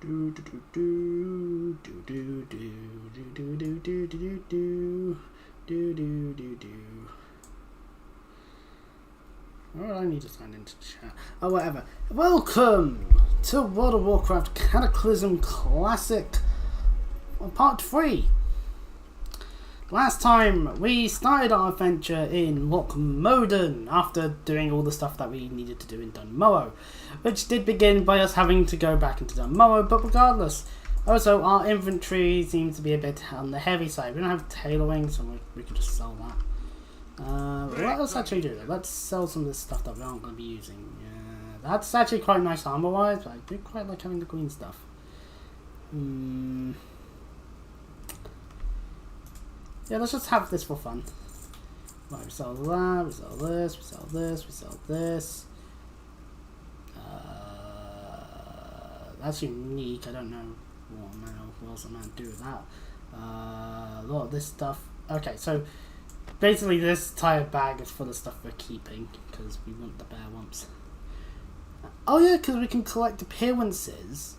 Do do do do do do do do do do do do do do do do. Oh, I need to sign into chat. Oh, whatever. Welcome to World of Warcraft Cataclysm Classic Part 3. Last time we started our adventure in Loch Moden after doing all the stuff that we needed to do in Dunmow, which did begin by us having to go back into Dunmow, but regardless. Also, our inventory seems to be a bit on the heavy side. We don't have tailoring, so we can just sell that. What else actually do? Let's sell some of this stuff that we aren't going to be using. Yeah, that's actually quite nice armor-wise, but I do quite like having the green stuff. Yeah, let's just have this for fun. Right, we sell that, we sell this, we sell this, we sell this. That's unique. I don't know what else I'm going to do with that. A lot of this stuff. Okay, so basically this entire bag is full of stuff we're keeping because we want the bear wumps. Oh yeah, because we can collect appearances.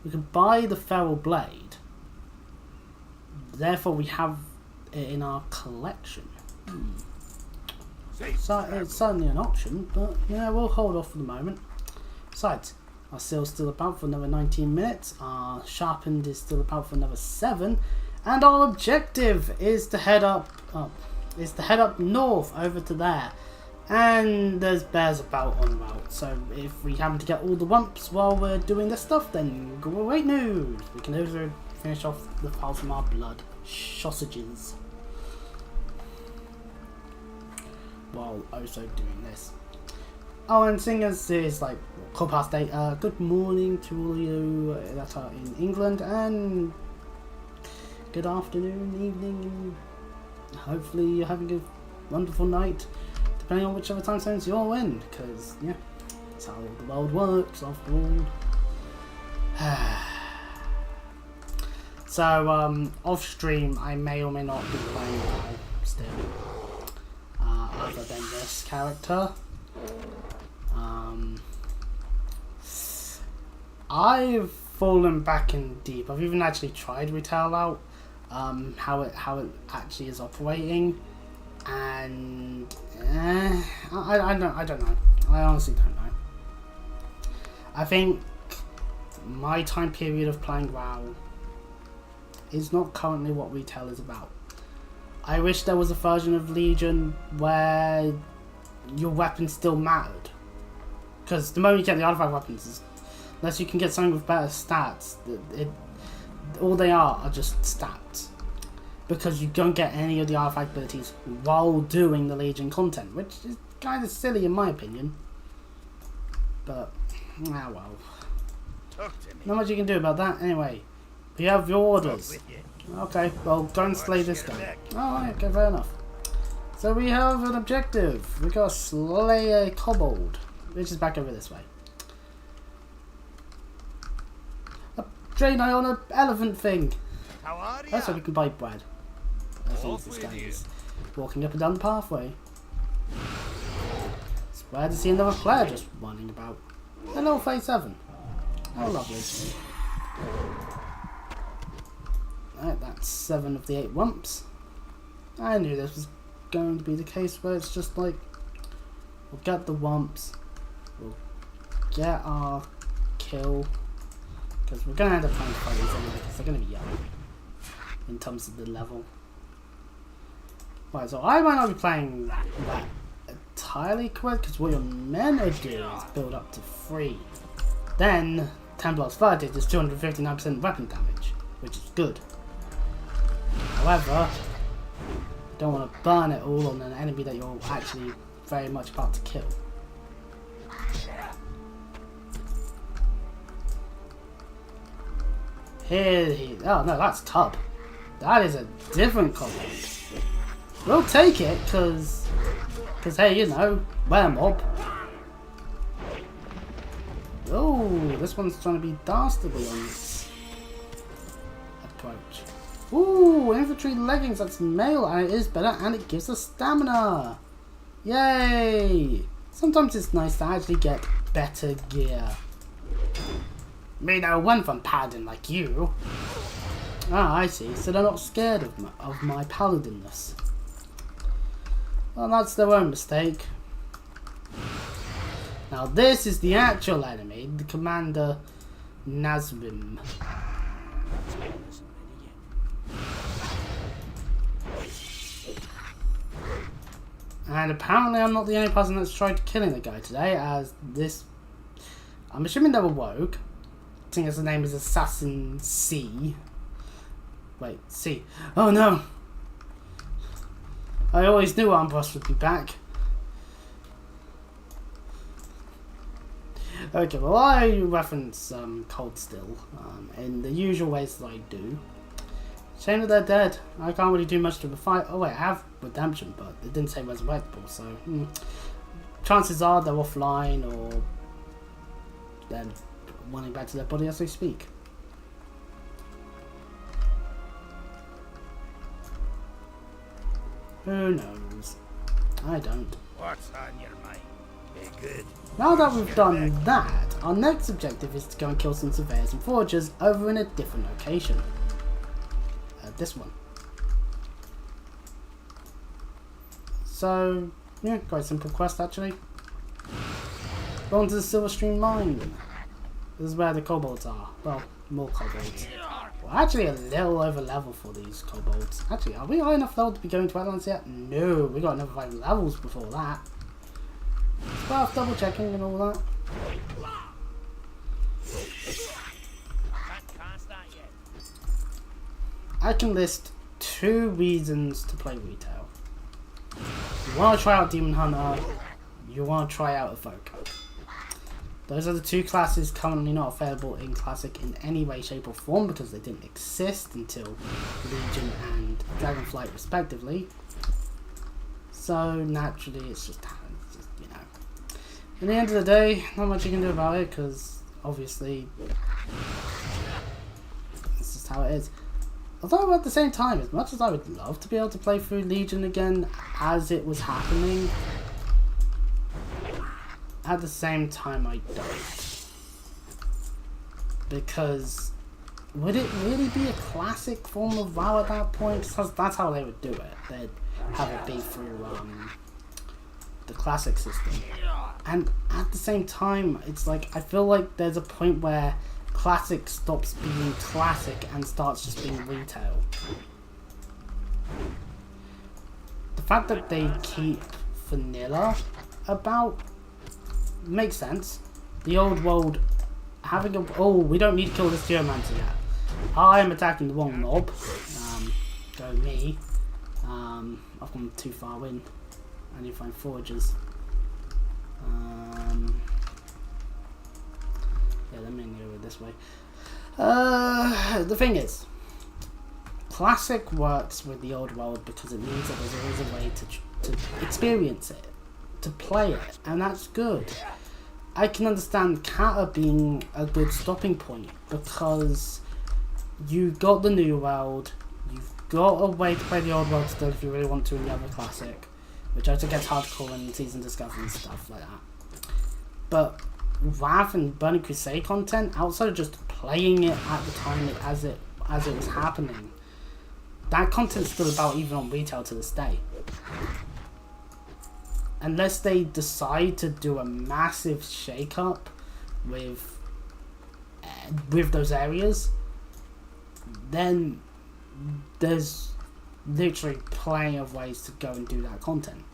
We can buy the feral blade. Therefore, we have it in our collection. So it's certainly an option, but yeah, we'll hold off for the moment. Besides, our sail's still about for another 19 minutes. Our sharpened is still about for another 7, and our objective is to head up. North over to there. And there's bears about on route. So if we happen to get all the wumps while we're doing this stuff, then great news. We can also finish off the files from our blood sausages while also doing this. Oh, and seeing as it's like 8:15, good morning to all of you that are in England, and good afternoon, evening, and hopefully you're having a wonderful night, depending on whichever time zones you're in, because yeah, that's how the world works after all. So, off stream, I may or may not be playing WoW still, other than this character. I've fallen back in deep. I've even actually tried Retail out, how it actually is operating, and I don't know. I honestly don't know. I think my time period of playing WoW is not currently what Retail is about. I wish there was a version of Legion where your weapons still mattered. Because the moment you get the artifact weapons, unless you can get something with better stats, all they are just stats. Because you don't get any of the artifact abilities while doing the Legion content, which is kind of silly in my opinion. But, well. Not much you can do about that. Anyway, we have your orders. Okay, well, go and slay this guy. Oh, okay, fair enough. So we have an objective. We got to slay a kobold, which is back over this way. Train eye on an elephant thing. That's how we can buy bread. I think this guy is walking up and down the pathway. It's rare to see another player just running about. Hello, phase 7. Oh, lovely. Right, that's 7 of the 8 wumps. I knew this was going to be the case where it's just like, we'll get the wumps, we'll get our kill, because we're going to end up trying to fight these anyway, because they're going to be young in terms of the level. Right, so I might not be playing that entirely correct, because what you're meant to do is build up to 3. Then 10 plus 30 is 259% weapon damage, which is good. However, you don't want to burn it all on an enemy that you're actually very much about to kill. Oh no, that's Cub. That is a different compound. We'll take it, cause hey, you know, weremob. Oh, this one's trying to be dastardly on this approach. Ooh, infantry leggings, that's male, and it is better, and it gives us stamina. Yay! Sometimes it's nice to actually get better gear. Made no one from paladin like you. Ah, I see. So they're not scared of my paladinness. Well, that's their own mistake. Now this is the actual enemy, the Commander Nazrim. And apparently I'm not the only person that's tried killing the guy today, as this... I'm assuming they were Wogue. I think his name is Assassin C. Wait, C. Oh no! I always knew Armbrust would be back. Okay, well I reference Cold Still in the usual ways that I do. Shame that they're dead. I can't really do much to the fight. Oh wait, I have Redemption, but it didn't say resurrectable, so chances are they're offline or they're running back to their body as they speak. Who knows? I don't. What's on your mind? Be good. Now that we've done that, our next objective is to go and kill some surveyors and foragers over in a different location. This one. So, yeah, quite simple quest actually. Go on to the Silver Stream Mine. This is where the kobolds are. Well, more kobolds. We're actually a little over level for these kobolds. Actually, are we high enough level to be going to Wetlands yet? No, we got another 5 levels before that. It's worth double checking and all that. I can list 2 reasons to play retail. You want to try out Demon Hunter, you want to try out Evoker. Those are the 2 classes currently not available in Classic in any way, shape or form because they didn't exist until Legion and Dragonflight respectively. So naturally it's just, you know. At the end of the day, not much you can do about it because obviously it's just how it is. Although at the same time, as much as I would love to be able to play through Legion again as it was happening, at the same time I don't. Because would it really be a classic form of WoW at that point? Because that's how they would do it. They'd have it be through the classic system. And at the same time, it's like, I feel like there's a point where Classic stops being classic and starts just being retail. The fact that they keep vanilla about makes sense. The old world having a... Oh, we don't need to kill this Geomancer yet. I am attacking the wrong mob. Go me. I've gone too far in. I need to find foragers. Yeah, let me go this way. The thing is, Classic works with the old world because it means that there's always a way to experience it, to play it, and that's good. I can understand Cata being a good stopping point because you got the new world, you've got a way to play the old world still if you really want to in the other Classic, which also gets hardcore in Season Discovery and stuff like that. But Wrath and Burning Crusade content, outside of just playing it at the time as it was happening, that content's still about even on retail to this day. Unless they decide to do a massive shake-up with those areas, then there's literally plenty of ways to go and do that content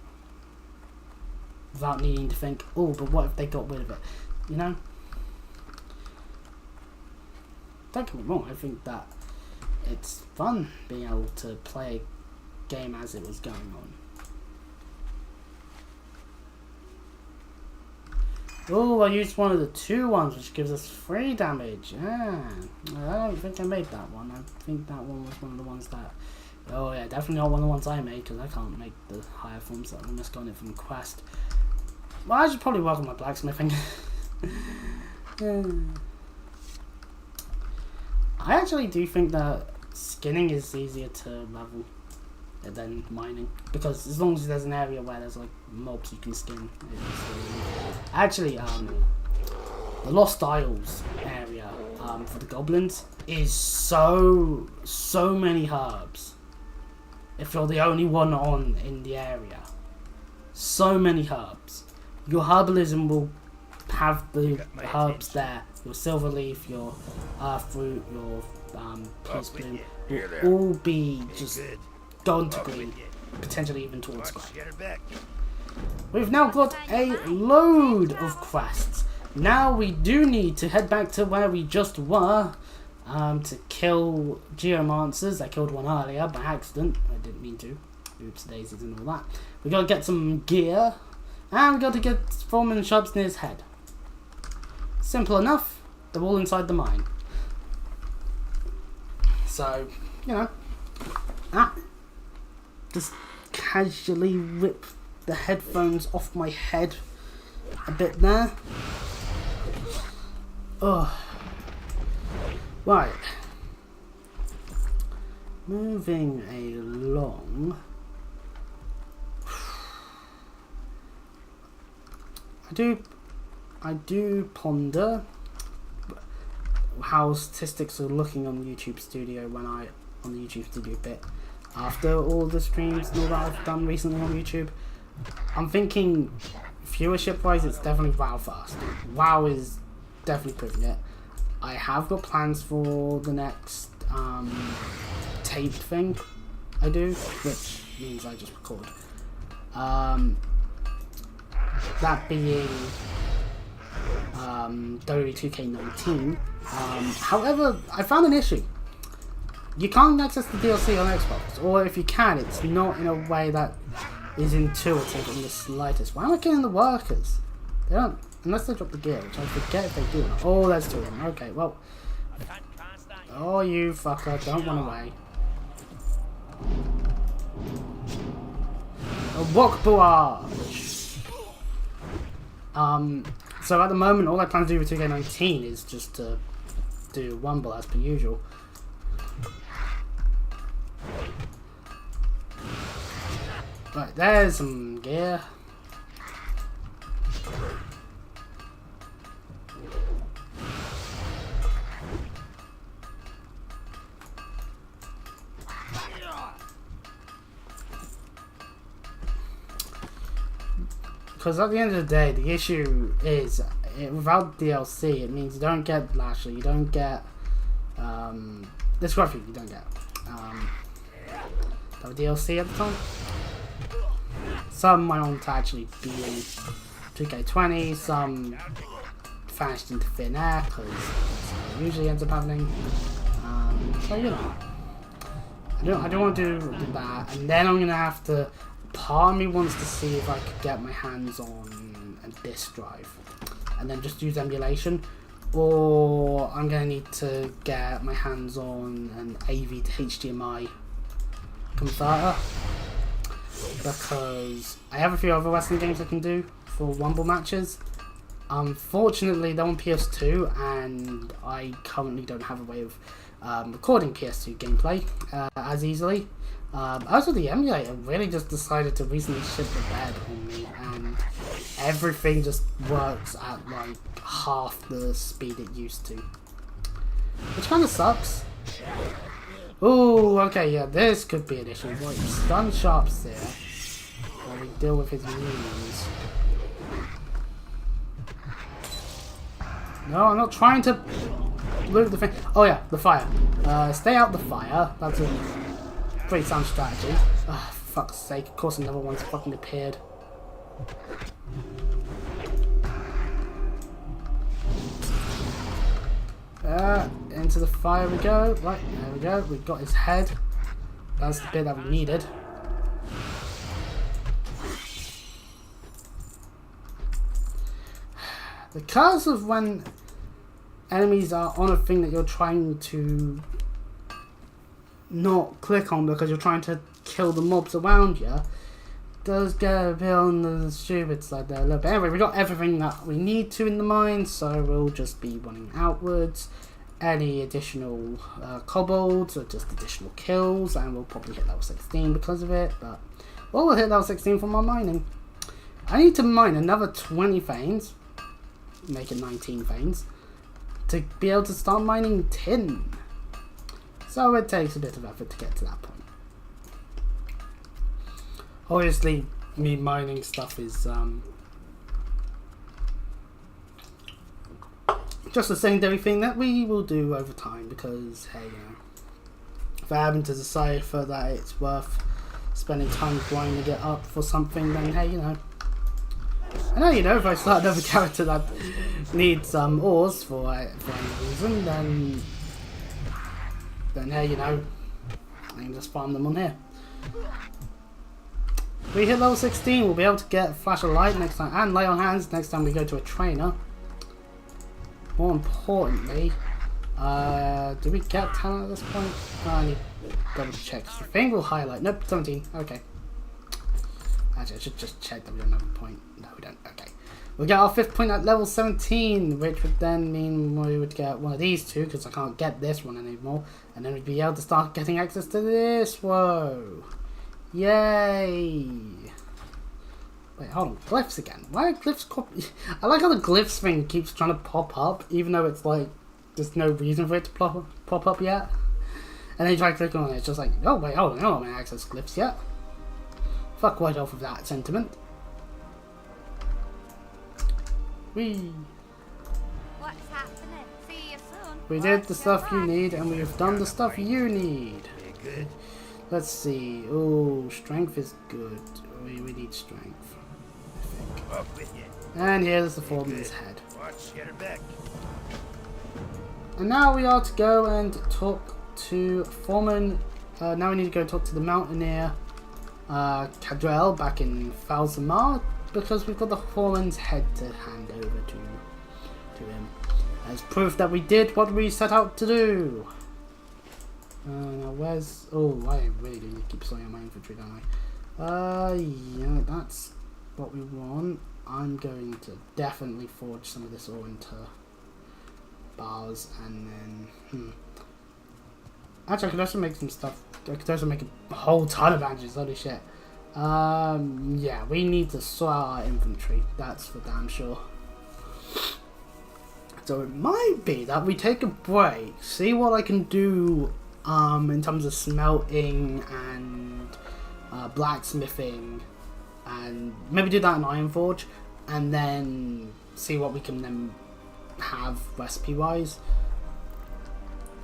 without needing to think, oh, but what if they got rid of it? You know? Don't get me wrong, I think that it's fun being able to play a game as it was going on. Oh, I used one of the 2 ones, which gives us 3 damage. Yeah, I don't think I made that one. I think that one was one of the ones that... Oh yeah, definitely not one of the ones I made, because I can't make the higher forms that I almost got it from Quest. Well, I should probably work on my blacksmithing. I actually do think that skinning is easier to level than mining, because as long as there's an area where there's like mobs you can skin, it's really... Actually, the Lost Isles area, for the goblins is so many herbs. If you're the only one on in the area, so many herbs. Your herbalism will have the herbs there. Your silver leaf, your earthroot, your peace bloom will all be just gone to green, potentially even towards scrap. We've now got a load of quests. Now we do need to head back to where we just were to kill geomancers. I killed one earlier by accident. I didn't mean to. Oops daisies and all that. We got to get some gear, and we got to get Foreman Sharps near his head. Simple enough. They're all inside the mine. So, you know, just casually rip the headphones off my head a bit there. Oh, right. Moving along. I do ponder how statistics are looking on YouTube Studio on the YouTube Studio bit after all the streams and all that I've done recently on YouTube. I'm thinking viewership wise it's definitely WoW first. WoW is definitely proving it. I have got plans for the next taped thing I do, which means I just record. That being WWE 2K19. However, I found an issue. You can't access the DLC on Xbox, or if you can, it's not in a way that is intuitive in the slightest. Why am I killing the workers? They don't, unless they drop the gear, which I forget if they do or not. Oh, there's two of them. Okay, well. Oh, you fucker, don't run away. A walk barrage. So at the moment, all I plan to do with 2K19 is just to do Wumble as per usual. Right, there's some gear. Because at the end of the day, the issue is, without DLC, it means you don't get Lashley, you don't get, there's quite a few you don't get. That DLC at the time. Some went on to actually be in 2K20, some vanished into thin air, because that's how it usually ends up happening. So, you know, I don't want to do that, and then I'm going to have to, part of me wants to see if I could get my hands on a disk drive, and then just use emulation, or I'm going to need to get my hands on an AV to HDMI converter, because I have a few other wrestling games I can do for Wumble matches. Unfortunately they're on PS2 and I currently don't have a way of recording PS2 gameplay as easily. Also the emulator really just decided to recently shit the bed on me, and everything just works at like half the speed it used to, which kind of sucks. Oh, okay, yeah, this could be an issue. Wait, stun Sharps there while we deal with his minions. No, I'm not trying to loot the thing. Oh yeah, the fire. Stay out the fire. That's a pretty sound strategy. Oh, for fuck's sake, of course another one's fucking appeared. Into the fire we go. Right, there we go. We've got his head. That's the bit that we needed. The curse of when enemies are on a thing that you're trying to not click on because you're trying to kill the mobs around you does get a bit on the stupid side there a little bit. Anyway, we got everything that we need to in the mine, so we'll just be running outwards. Any additional kobolds or just additional kills, and we'll probably hit level 16 because of it, but we'll hit level 16 from our mining. I need to mine another 20 veins, make it 19 veins, to be able to start mining tin. So it takes a bit of effort to get to that point. Obviously, me mining stuff is just a secondary thing that we will do over time because, hey, you know, if I happen to decipher that it's worth spending time grinding it up for something, then hey, you know. I know, you know, if I start another character that needs ores for any reason, then hey, you know, I can just farm them on here. If we hit level 16, we'll be able to get Flash of Light next time, and Lay on Hands next time we go to a trainer. More importantly, do we get talent at this point? I need to double check. The thing will highlight. Nope, 17. Okay. Actually, I should just check that we don't have a point. No, we don't. Okay. We'll get our 5th point at level 17, which would then mean we would get one of these two, because I can't get this one anymore. And then we'd be able to start getting access to this. Whoa. Yay. Wait, hold on. Glyphs again. Why are glyphs... I like how the glyphs thing keeps trying to pop up, even though it's like, there's no reason for it to pop up yet. And then you try clicking on it, it's just like, oh wait, hold on, I don't want to access glyphs yet. Fuck right off of that sentiment. Whee. What's happening? See you soon. We did the stuff you need, and we've done the stuff you need. Good. Let's see. Oh, strength is good. We need strength. Up with you. And here's the foreman's head. Watch your back. And now we are to go and talk to Foreman. Now we need to go talk to the Mountaineer Cadrell back in Falzamar, because we've got the Foreman's head to hand over to him as proof that we did what we set out to do. Now where's... Oh, I really do need to keep slowing on my infantry, don't I? Yeah, that's what we want. I'm going to definitely forge some of this ore into bars, and then actually I could also make some stuff. I could also make a whole ton of bandages. Holy shit. Yeah, we need to sort out our inventory, that's for damn sure. So it might be that we take a break, see what I can do in terms of smelting and blacksmithing, and maybe do that in Ironforge, and then see what we can then have recipe wise.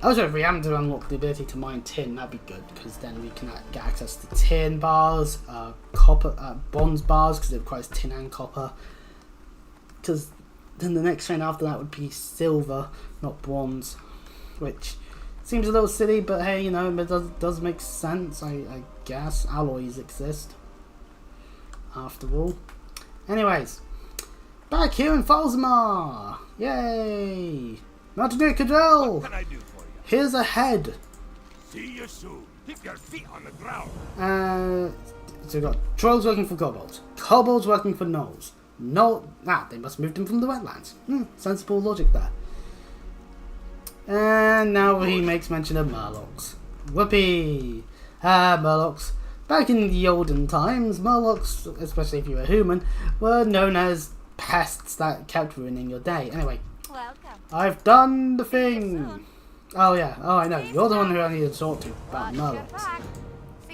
Also, if we happen to unlock the ability to mine tin, that'd be good, because then we can get access to tin bars, copper, bronze bars, because it requires tin and copper. Because then the next train after that would be silver, not bronze, which seems a little silly, but hey, you know, it does make sense, I guess. Alloys exist, after all. Anyways, back here in Falzamar! Yay! Mountaineer Cadrell! What can I do for you? Here's a head. See you soon. Keep your feet on the ground. So we've got trolls working for kobolds, kobolds working for gnolls. They must have moved them from the wetlands. Sensible logic there. And now he makes mention of murlocs. Whoopee! Murlocs. Back in the olden times, murlocs, especially if you were human, were known as pests that kept ruining your day. Anyway, Welcome. I've done the thing! Oh yeah, oh I know, you're the one who I need to talk to about murlocs.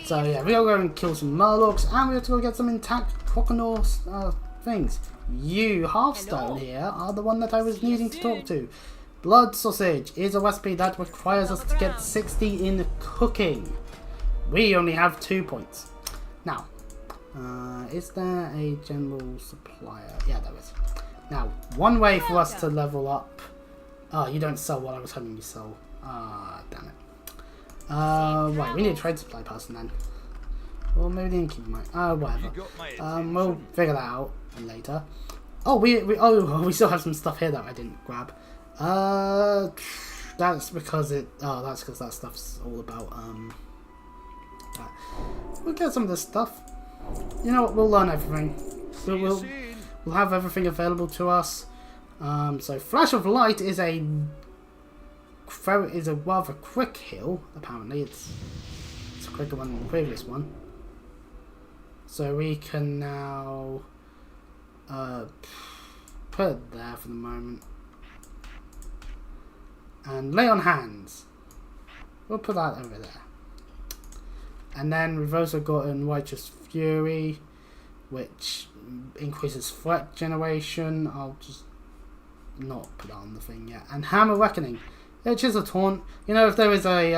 So yeah, we gotta go and kill some murlocs, and we have to go get some intact croconaw things. You, Hearthstone here, are the one that I was needing to talk to. Blood sausage is a recipe that requires us to get 60 in cooking. We only have 2 points. Now, is there a general supplier? Yeah, there is. Now, one way for us to level up... Oh, you don't sell what I was hoping you sell. Ah, damn it. Right, we need a trade supply person then. Or maybe the innkeeper might. Whatever. We'll figure that out later. Oh, we still have some stuff here that I didn't grab. That's because that stuff's all about that. We'll get some of this stuff. You know what? We'll learn everything. We'll have everything available to us. So Flash of Light is a rather quick heal. Apparently, it's a quicker one than the previous one. So we can now put it there for the moment. And lay on hands. We'll put that over there. And then we've also got Righteous Fury, which increases threat generation. I'll just not put that on the thing yet. And Hammer Reckoning, which is a taunt. You know, if there is a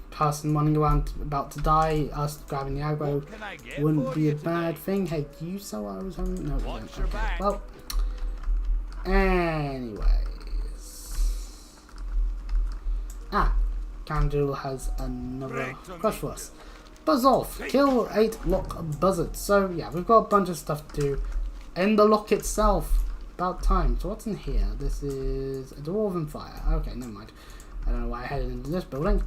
person running around about to die, us grabbing the aggro wouldn't be a bad thing. Hey, do you sell what I was having? No, we don't. Okay. Well, anyways. Candle has another quest for us. Buzz off. Kill 8 loch buzzards. So, yeah, we've got a bunch of stuff to do. In the loch itself. About time. So what's in here? This is a dwarven fire. Okay, never mind. I don't know why I headed into this building.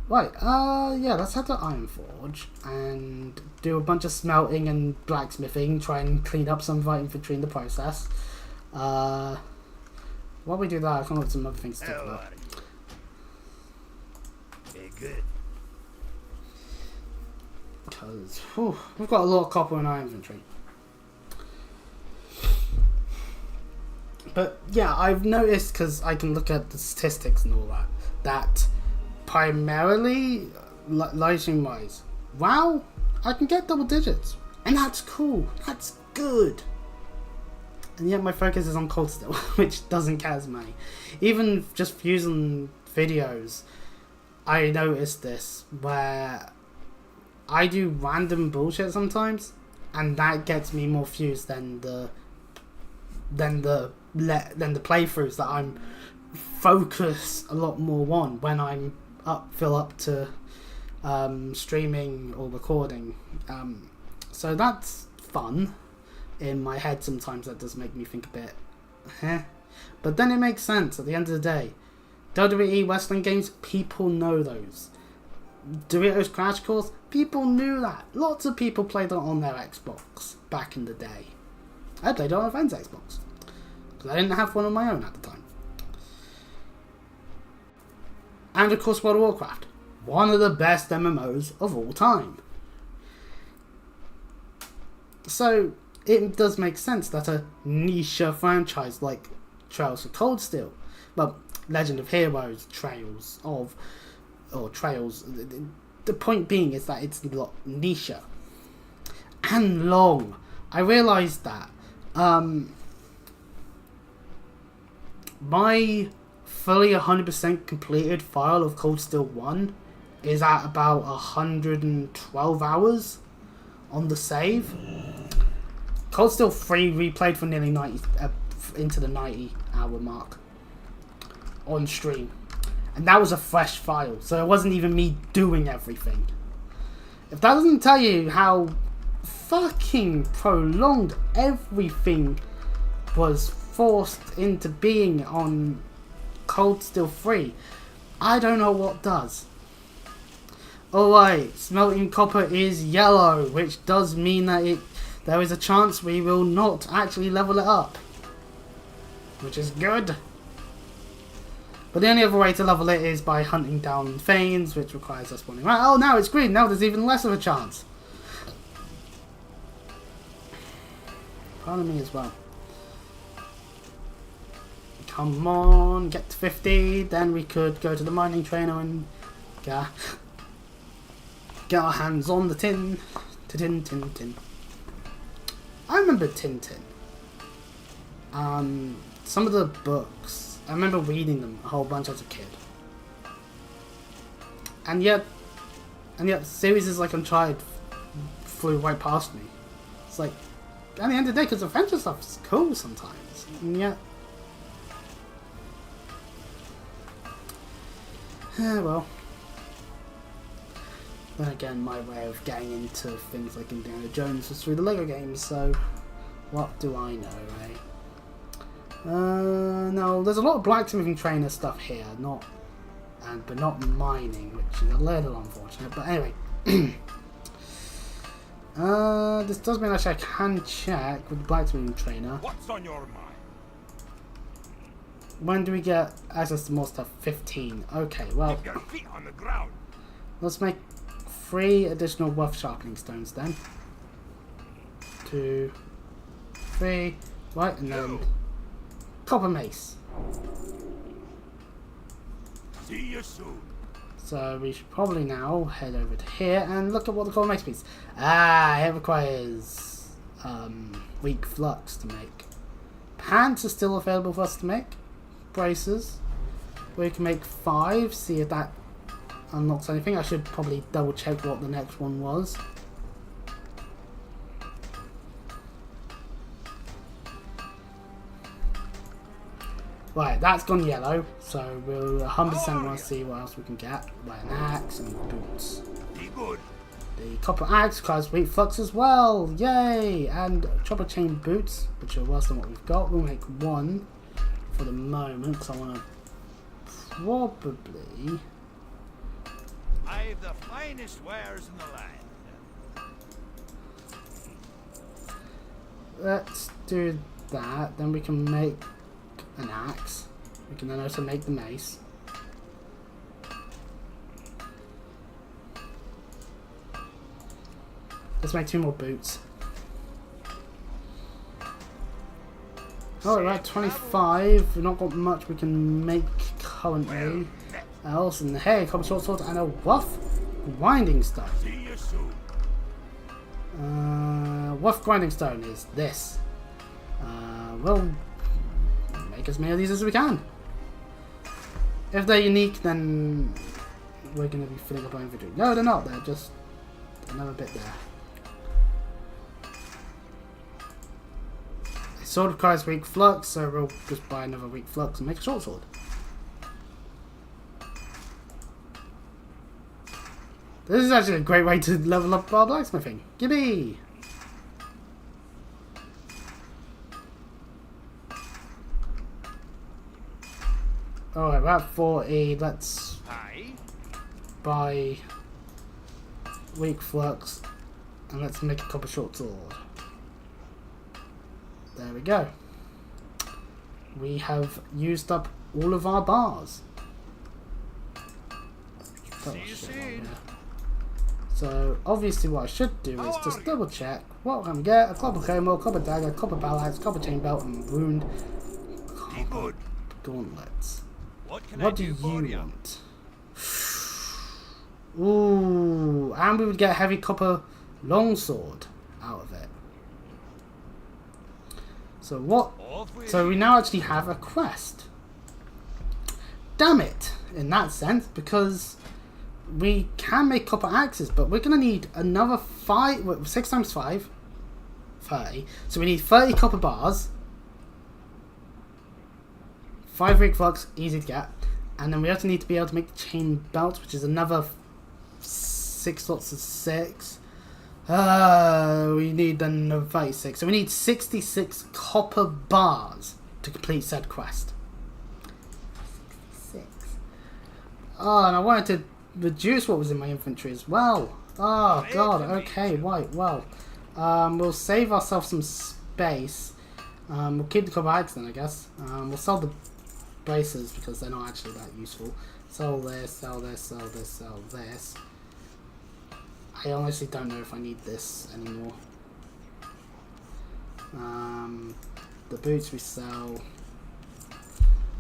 Right, yeah, let's head to Ironforge and do a bunch of smelting and blacksmithing, try and clean up some of our infantry in the process. While we do that, I'll come up with some other things to talk about. Very good. Because we've got a lot of copper in our inventory. But yeah, I've noticed, because I can look at the statistics and all that, that primarily, lighting wise, WoW, I can get double digits. And that's cool. That's good. And yet my focus is on cold still, which doesn't get as many. Even just views on videos, I noticed this, where I do random bullshit sometimes, and that gets me more views than the playthroughs that I'm focused a lot more on when I'm feel up to streaming or recording. So that's fun. In my head sometimes that does make me think a bit but then it makes sense at the end of the day. WWE wrestling games, people know those. Doritos Crash Course, people knew that. Lots of people played it on their Xbox back in the day. I played it on a friend's Xbox because I didn't have one of my own at the time. And of course World of Warcraft, one of the best MMOs of all time. So it does make sense that a niche franchise like Trails of Cold Steel, well, Legend of Heroes, Trails, the point being is that it's a lot niche and long. I realised that my fully 100% completed file of Cold Steel 1 is at about 112 hours on the save. Cold Steel 3 replayed for nearly 90 into the 90-hour mark on stream, and that was a fresh file, so it wasn't even me doing everything. If that doesn't tell you how fucking prolonged everything was forced into being on Cold Steel 3, I don't know what does. Alright, smelting copper is yellow, which does mean that there is a chance we will not actually level it up, which is good. But the only other way to level it is by hunting down Thanes, which requires us spawning. Right, oh, now it's green. Now there's even less of a chance. Pardon me as well. Come on, get to 50. Then we could go to the mining trainer and get our hands on the tin. Tin. I remember Tintin. Some of the books, I remember reading them a whole bunch as a kid. And yet series is like Uncharted flew right past me. It's like, at the end of the day, because the adventure stuff is cool sometimes. And yet, well. Then again, my way of getting into things like Indiana Jones was through the Lego games, so what do I know, right? No, there's a lot of blacksmithing trainer stuff here, but not mining, which is a little unfortunate. But anyway, this does mean actually I can check with the blacksmithing trainer. What's on your mind? When do we get access to more stuff? 15. Okay, well, Keep your feet on the ground. let's make 3 additional rough sharpening stones then. 2, 3, right, and then copper mace. See you soon. So we should probably now head over to here and look at what the core makes piece. Ah, it requires weak flux to make. Pants are still available for us to make. Braces. We can make 5. See if that unlocks anything. I should probably double check what the next one was. Right, that's gone yellow, so we'll 100% want to see what else we can get. By an axe and boots. Be good. The copper axe requires weak flux as well, yay! And chopper chain boots, which are worse than what we've got. We'll make 1 for the moment, because I want to probably... I've the finest wares in the land. Let's do that, then we can make an axe. We can then also make the mace. Let's make 2 more boots. Oh, we're at 25. We've not got much we can make currently. Else, and hey, copper short sword and a rough grinding stone. See you soon. Rough grinding stone is this. We'll make as many of these as we can. If they're unique, then we're going to be filling up our inventory. No, they're not. They're just another bit there. The sword requires weak flux, so we'll just buy another weak flux and make a short sword. This is actually a great way to level up our blacksmithing. Gimme! Alright, we're at 40. Let's buy weak flux and let's make a copper short sword. There we go. We have used up all of our bars. So obviously what I should do is just double check what can we get: a copper claymore, copper dagger, copper battle axe, copper chain belt, and wound copper gauntlets. What do you want? Ooh, and we would get a heavy copper longsword out of it. So what? So we now actually have a quest. Damn it, in that sense, because we can make copper axes, but we're going to need another 6 times 5, 30. So we need 30 copper bars, 5 weak flux, easy to get, and then we also need to be able to make the chain belt, which is another 6 lots of 6. We need another 36. So we need 66 copper bars to complete said quest. 66. Oh, and I wanted to reduce what was in my inventory as well. Oh god, okay, right, well. We'll save ourselves some space. We'll keep the copper axe then, I guess. We'll sell the braces because they're not actually that useful. Sell this, sell this, sell this, sell this. I honestly don't know if I need this anymore. The boots we sell.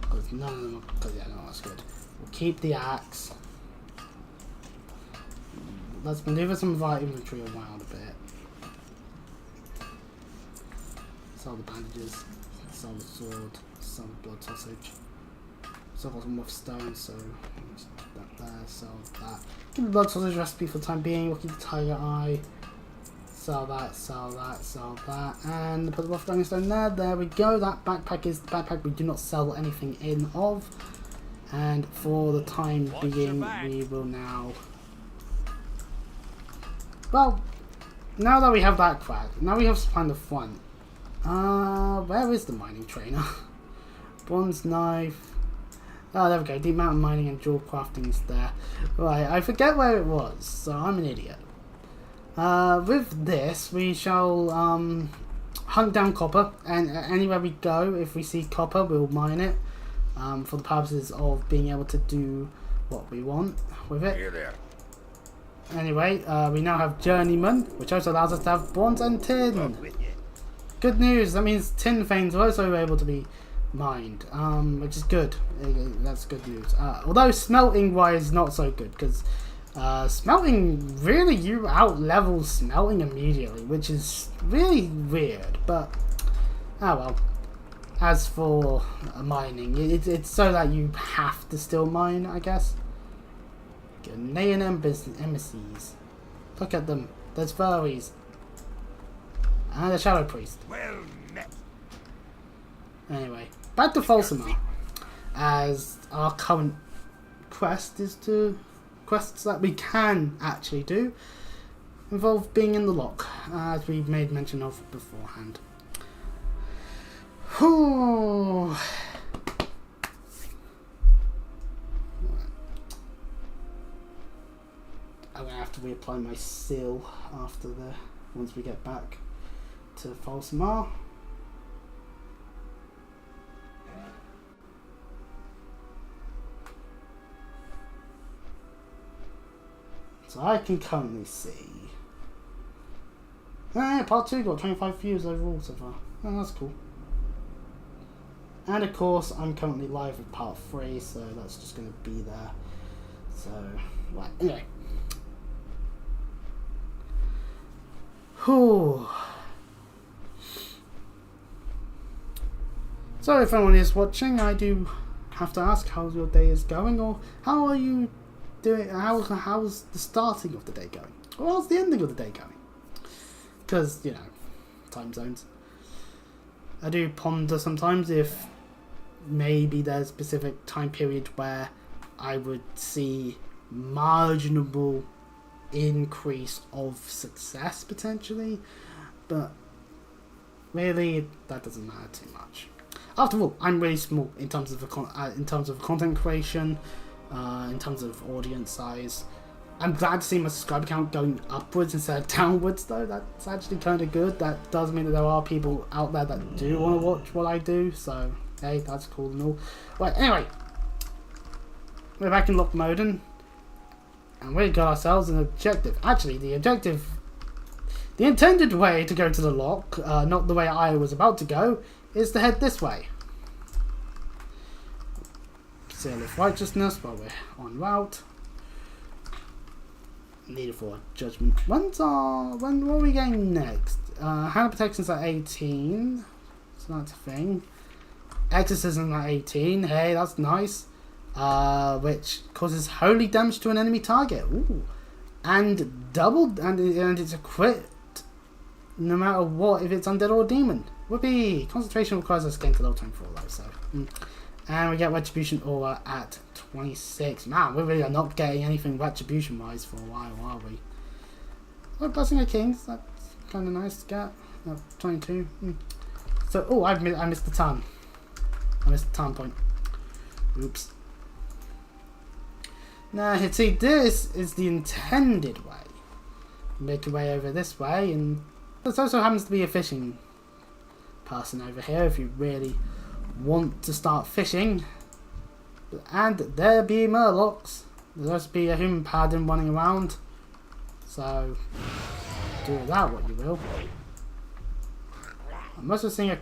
Because none of them are, yeah, no, that's good. We'll keep the axe. Let's maneuver some of our inventory around a bit. Sell the bandages, sell the sword, sell the blood sausage. Still got some rough stone, so let's put that there, sell that. Keep the blood sausage recipe for the time being, we'll keep the tiger eye. Sell that, sell that, sell that. And put the rough grinding stone there. There we go. That backpack is the backpack we do not sell anything in of. And for the time being, we will now... Well, now that we have that crack, now we have to find the front. Where is the mining trainer? Bronze knife. Oh, there we go. Deep mountain mining and jewel crafting is there. Right, I forget where it was, so I'm an idiot. With this, we shall hunt down copper, and anywhere we go, if we see copper, we'll mine it for the purposes of being able to do what we want with it. Here there. Anyway, we now have Journeyman, which also allows us to have bronze and tin. Good news, that means tin veins are also able to be mined, which is good. That's good news. Although smelting wise, not so good, because smelting, really, you out level smelting immediately, which is really weird. But oh well. As for mining, it's so that you have to still mine, I guess. Ghanaian embassies. Look at them. There's furries. And a shadow priest. Well met. Anyway, back to Folsamar. As our current quest is to... quests that we can actually do involve being in the loch, as we made mention of beforehand. Whew. I'm gonna have to reapply my seal after once we get back to Folsamar. So I can currently see. Yeah, part 2 got 25 views overall so far. Oh, that's cool. And of course, I'm currently live with part 3, so that's just going to be there. So, right, anyway. Whew. So, if anyone is watching, I do have to ask how your day is going, or how are you doing? How's the starting of the day going? Or how's the ending of the day going? Because, you know, time zones. I do ponder sometimes if maybe there's a specific time period where I would see marginal increase of success potentially, but really that doesn't matter too much. After all, I'm really small in terms of content creation, in terms of audience size. I'm glad to see my subscriber count going upwards instead of downwards, though. That's actually kind of good. That does mean that there are people out there that do want to watch what I do, so hey, that's cool and all. Right, anyway, we're back in Loch Moden, and we got ourselves an objective. Actually, the intended way to go to the loch, not the way I was about to go, is to head this way. Seal of Righteousness while we're en route. Needed for judgment. When are we going next? Hand protection's at 18. So that's a thing. Exorcism at 18. Hey, that's nice. Which causes holy damage to an enemy target. Ooh. And double, and it's a crit no matter what, if it's undead or demon. Whoopee! Concentration requires us getting to level 24 though, so. And we get Retribution Aura at 26. Man, we really are not getting anything Retribution wise for a while, are we? Oh, Blessing of Kings, that's kind of nice to get. 22. So, oh, I missed the turn. I missed the turn point. Oops. Now, see, this is the intended way. Make your way over this way, and this also happens to be a fishing person over here if you really want to start fishing. And there be murlocs. There'll also be a human paladin running around. So, do with that what you will. I'm also seeing a...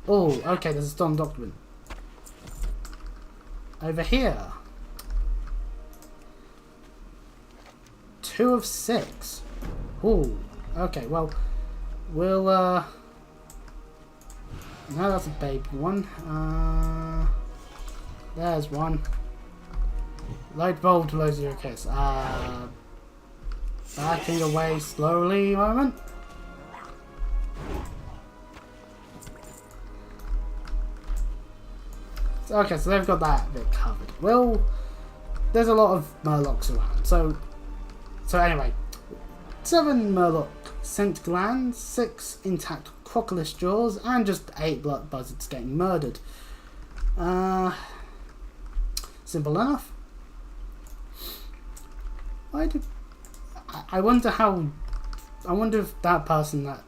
Oh, okay, there's a stone document. Over here. 2 of 6. Oh, okay, well, we'll, no, that's a baby one. There's one. Light bulb to low 0 kiss. Backing away slowly, moment. Okay, so they've got that bit covered. Well, there's a lot of murlocs around. So anyway, 7 murloc scent glands, 6 intact crocodile jaws, and just 8 blood buzzards getting murdered. Simple enough. I wonder if that person that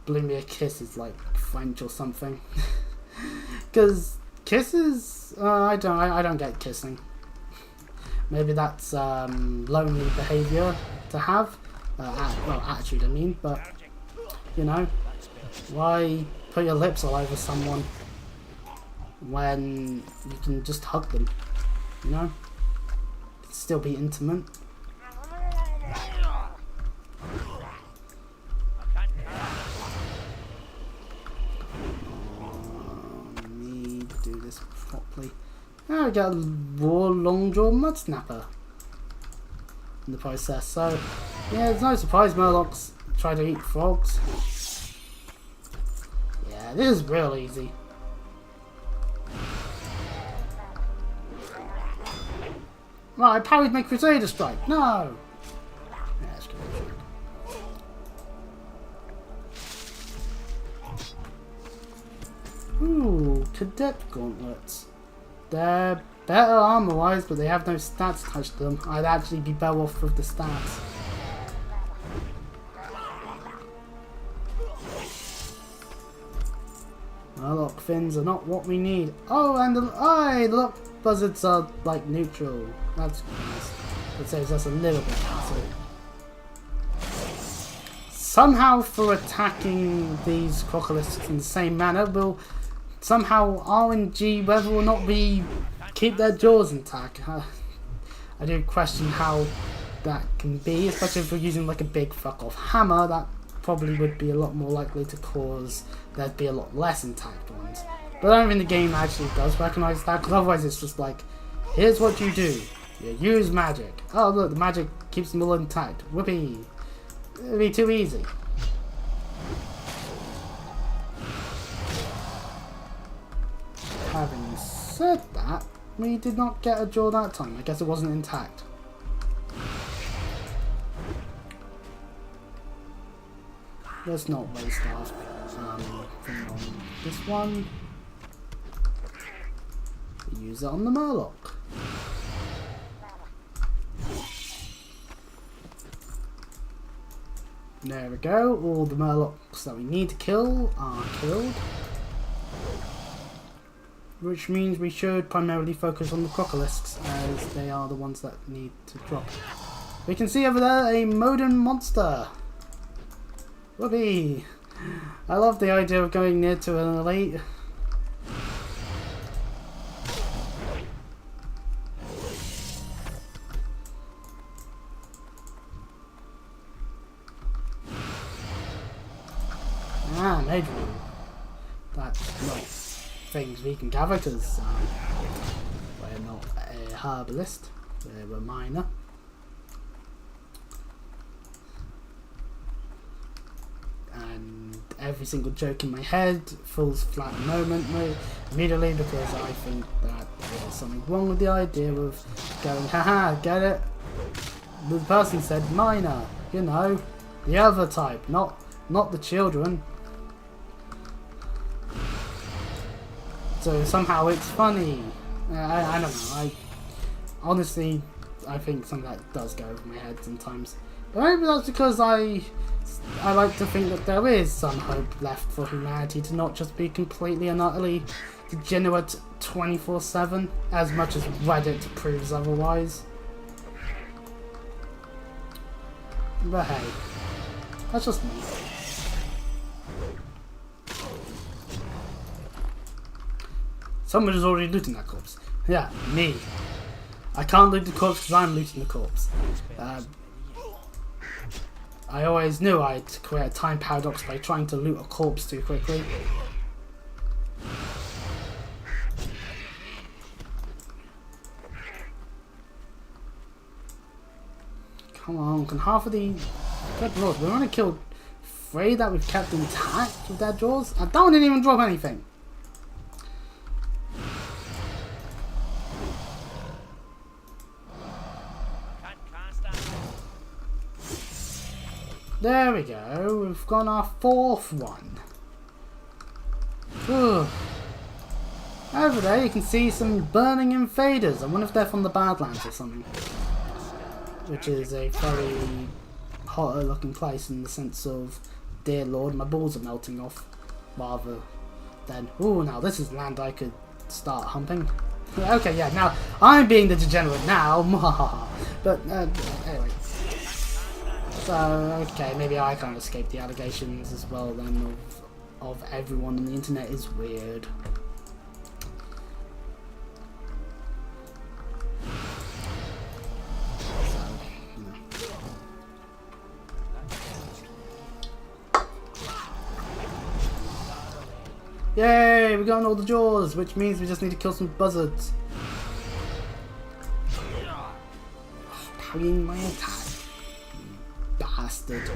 blew me a kiss is like French or something. Because kisses, I don't get kissing. Maybe that's lonely behaviour to have. Well, attitude I mean, but you know, why put your lips all over someone? when you can just hug them, you know? Still be intimate. Need to do this properly. Now we got a raw long-jaw mud snapper in the process. So yeah, it's no surprise Murlocs try to eat frogs. Yeah, this is real easy. Right, I parried my Crusader strike. No. Yeah, let's go. Ooh, cadet gauntlets. They're better armor-wise, but they have no stats attached to them. I'd actually be better off with the stats. Murloc fins are not what we need. Oh, and the look, buzzards are like neutral. That's nice. That saves us a little bit of hassle. Somehow, for attacking these crocolisks in the same manner, will somehow RNG whether or not we keep their jaws intact. I do question how that can be, especially if we're using like a big fuck off hammer. That probably would be a lot more likely to cause there'd be a lot less intact ones. But I don't think the game actually does recognise that, because otherwise it's just like, here's what you do. You use magic. Oh look, the magic keeps them all intact. Whoopee. It'd be too easy. Having said that, we did not get a jaw that time. I guess it wasn't intact. Let's not waste our thing on this one. Use it on the Murloc. There we go. All the Murlocs that we need to kill are killed. Which means we should primarily focus on the crocolisks, as they are the ones that need to drop. We can see over there a moden monster. Whoopee! I love the idea of going near to an elite. Ah, Mage Rule. That's not things we can gather, because we're not a herbalist, we're a miner. And every single joke in my head falls flat immediately, because I think that there's something wrong with the idea of going, haha, get it? The person said miner, you know, the other type, not the children. So somehow it's funny. I don't know. Honestly, I think some of that does go over my head sometimes. But maybe that's because I like to think that there is some hope left for humanity to not just be completely and utterly degenerate 24/7, as much as Reddit proves otherwise. But hey, that's just me. Someone is already looting that corpse. Yeah, me. I can't loot the corpse because I'm looting the corpse. I always knew I'd create a time paradox by trying to loot a corpse too quickly. Come on, can half of the... Good lord, we've only killed 3 that we've kept intact with their jaws. I didn't even drop anything. There we go, we've got our 4th one. Whew. Over there you can see some burning invaders. I wonder if they're from the Badlands or something. Which is a very hotter looking place in the sense of, dear lord, my balls are melting off. Rather than, ooh, now this is land I could start humping. Okay, yeah, now I'm being the degenerate now. But anyway. So, okay, maybe I can't escape the allegations as well then of everyone on the internet is weird. So, you know. Yay! We got all the jaws, which means we just need to kill some buzzards. Parrying my attack. You bastard.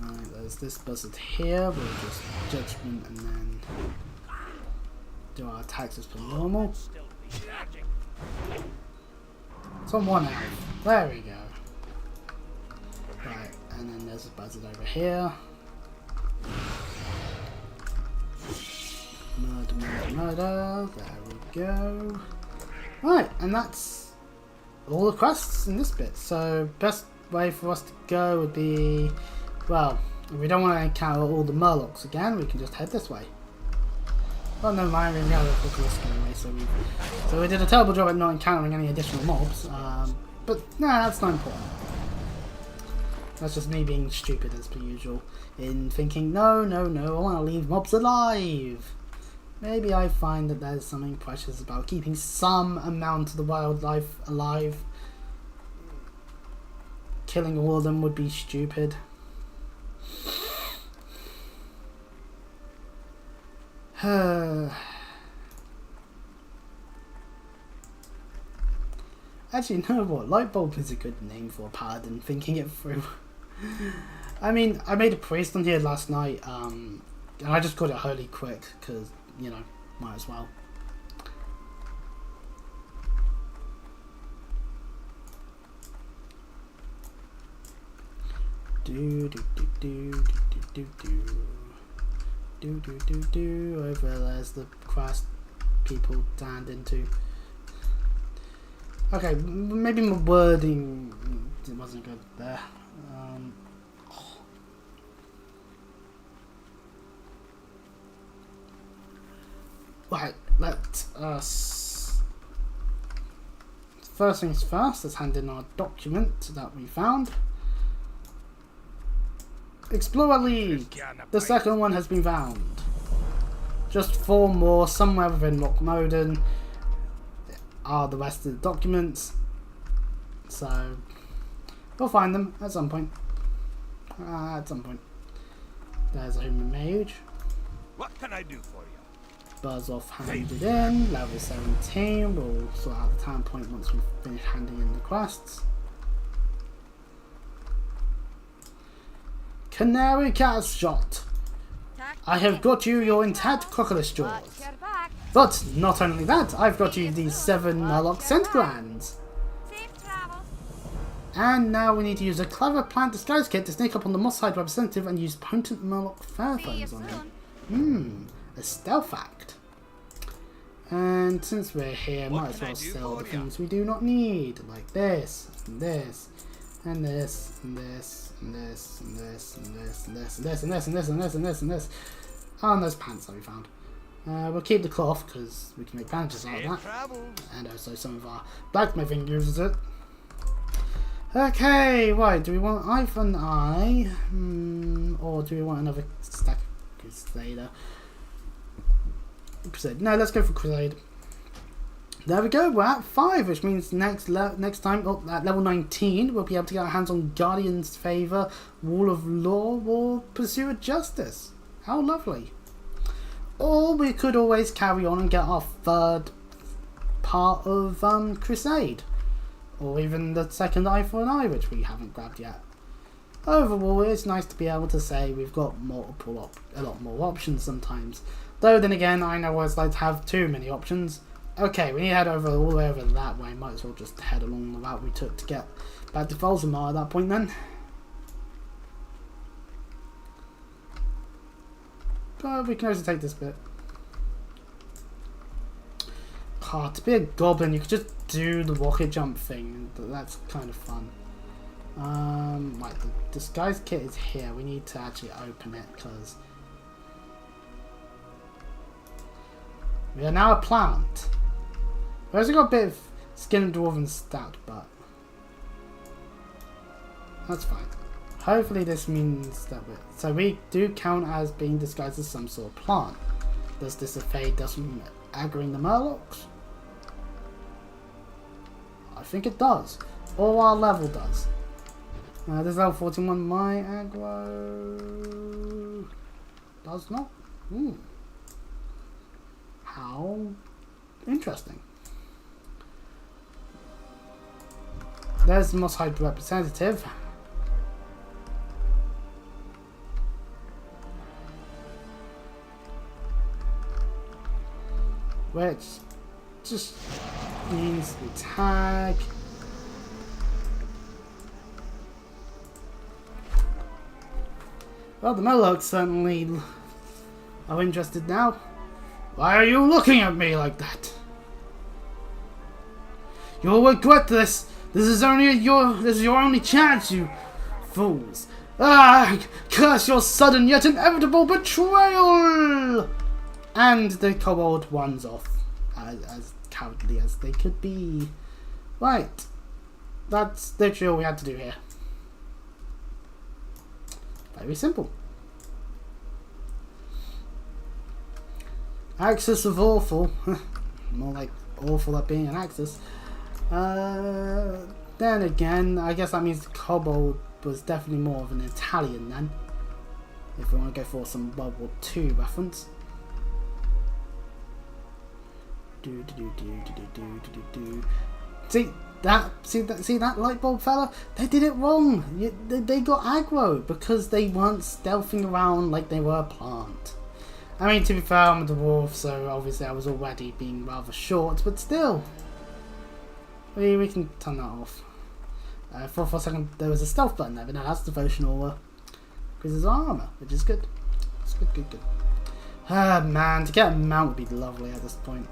Alright, there's this buzzard here. We'll just judgment and then do our attacks as per normal. It's on 1 health. There we go. Right, and then there's a buzzard over here. Murder, murder, murder. There we go. Right, and that's all the quests in this bit. So, best way for us to go would be, well, if we don't want to encounter all the murlocs again, we can just head this way. Well, never mind, we have a quick risk anyway, so we did a terrible job at not encountering any additional mobs. But, nah, that's not important. That's just me being stupid as per usual in thinking, no, I want to leave mobs alive. Maybe I find that there's something precious about keeping some amount of the wildlife alive. Killing all of them would be stupid. Actually, you know what? Lightbulb is a good name for a paladin, thinking it through. I mean, I made a priest on here last night, and I just got it holy quick, because, you know, might as well. Over there's the quest people turned into. Okay, maybe my wording wasn't good there. Right, let us. First things first, let's hand in our document that we found. Explorer League! The second one has been found. Just 4 more somewhere within Loch Moden are the rest of the documents. So, we'll find them at some point. There's a human mage. What can I do for you? Buzz off handed in, level 17. We'll sort out the time point once we've finished handing in the quests. Canary cat shot. I have got you your intact crocodile jaws. But not only that, I've got you these 7 murloc scent glands. And now we need to use a clever plant disguise kit to sneak up on the moss side representative and use potent murloc pheromones on him. A stealth act. And since we're here, might as well sell the things we do not need, like this, and this, and this, and this, and this, and this, and this, and this, and this, and this, and this, and this, and this, and this. Oh, and those pants that we found. We'll keep the cloth because we can make bandages out of that, and also some of our blacksmithing uses it. Okay, right. Do we want eye for an eye, or do we want another stack of Crusader? No, let's go for Crusade. There we go, we're at 5, which means next time, at level 19, we'll be able to get our hands on Guardian's Favour, Wall of Law, or Pursuit of Justice. How lovely. Or we could always carry on and get our 3rd part of Crusade. Or even the 2nd Eye for an Eye, which we haven't grabbed yet. Overall, it's nice to be able to say we've got a lot more options sometimes. Though then again, I know what it's like to have too many options. Okay, we need to head all the way over that way. Might as well just head along the route we took to get back to Volsamar at that point then. But we can also take this bit. To be a goblin, you could just do the rocket jump thing. That's kind of fun. Right, the disguise kit is here. We need to actually open it because we are now a plant. We've also got a bit of skin of dwarven stout, but that's fine. Hopefully this means that we do count as being disguised as some sort of plant. Does this evade us from aggroing the murlocs? I think it does. Or our level does. This level 41, my aggro does not. Ooh. How interesting. There's the most hyper representative. Which just means we tag. Well, the Molochs certainly are interested now. Why are you looking at me like that? You'll regret this. This is your only chance, you fools. Ah, curse your sudden yet inevitable betrayal! And the kobold runs off, as cowardly as they could be. Right, that's literally all we had to do here. Very simple. Axis of awful. More like awful at being an axis. Then again, I guess that means the kobold was definitely more of an Italian then. If we want to go for some World War II reference. See that light bulb fella? They did it wrong. They got aggro because they weren't stealthing around like they were a plant. I mean, to be fair, I'm a dwarf, so obviously I was already being rather short, but still, we can turn that off. For a second, there was a stealth button there, but now that's devotional because there's armor, which is good. It's good. Ah man, to get a mount would be lovely at this point.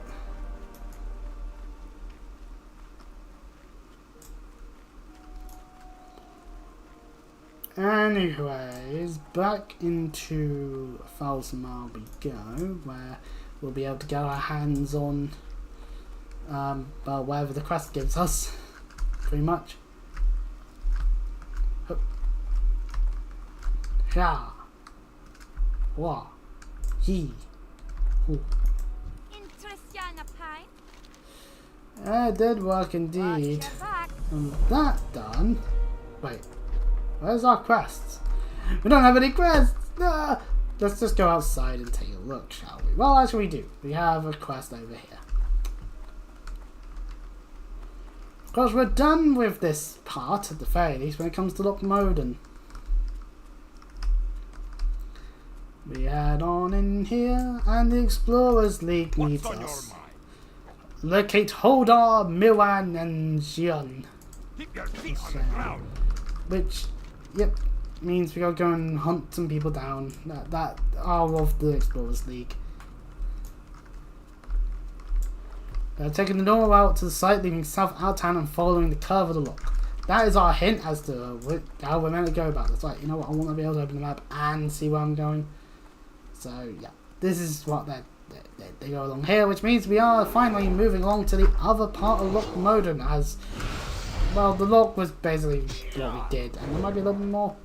Anyways, back into Thousand Mile we go, where we'll be able to get our hands on well, whatever the quest gives us, pretty much. Yeah. Wah. He. Who. It did work indeed. And that done. Wait. Where's our quests? We don't have any quests! Ah! Let's just go outside and take a look, shall we? Well, actually we do. We have a quest over here. Of course, we're done with this part, at the very least, when it comes to Loch Moden. We head on in here, and the Explorers League needs us. Locate Hodar, Milan, and Xion. Keep your feet on the ground. Which, yep, means we gotta go and hunt some people down that are of the Explorers League. Taking the normal route to the site, leaving south out of town and following the curve of the loch. That is our hint as to how we're meant to go about this. Like, you know what, I want to be able to open the map and see where I'm going. So, yeah, this is what they go along here, which means we are finally moving along to the other part of Loch Moden, as, well, the loch was basically what we did, and there might be a little bit more,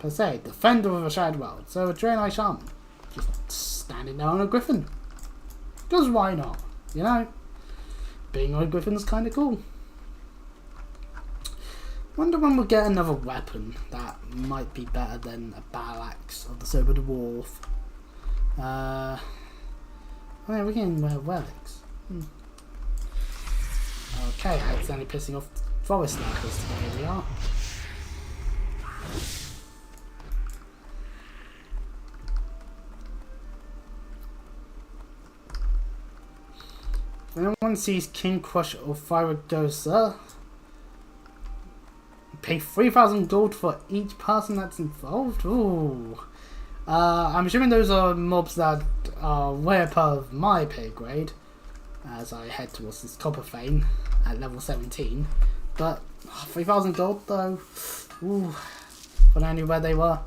per se. Defender of a Shattered World, so a Draenei Shaman, just standing there on a griffin. Because why not, you know? Being on a griffin is kind of cool. Wonder when we'll get another weapon that might be better than a battle axe of the Sober Dwarf. Oh yeah, we can wear relics. Okay, accidentally pissing off forest snipers. Here we are. If anyone sees King Crush or Fyragosa, pay 3,000 gold for each person that's involved. Ooh. I'm assuming those are mobs that are way above my pay grade as I head towards this copper vein at level 17. But 3,000 gold though. Ooh. If I knew where they were,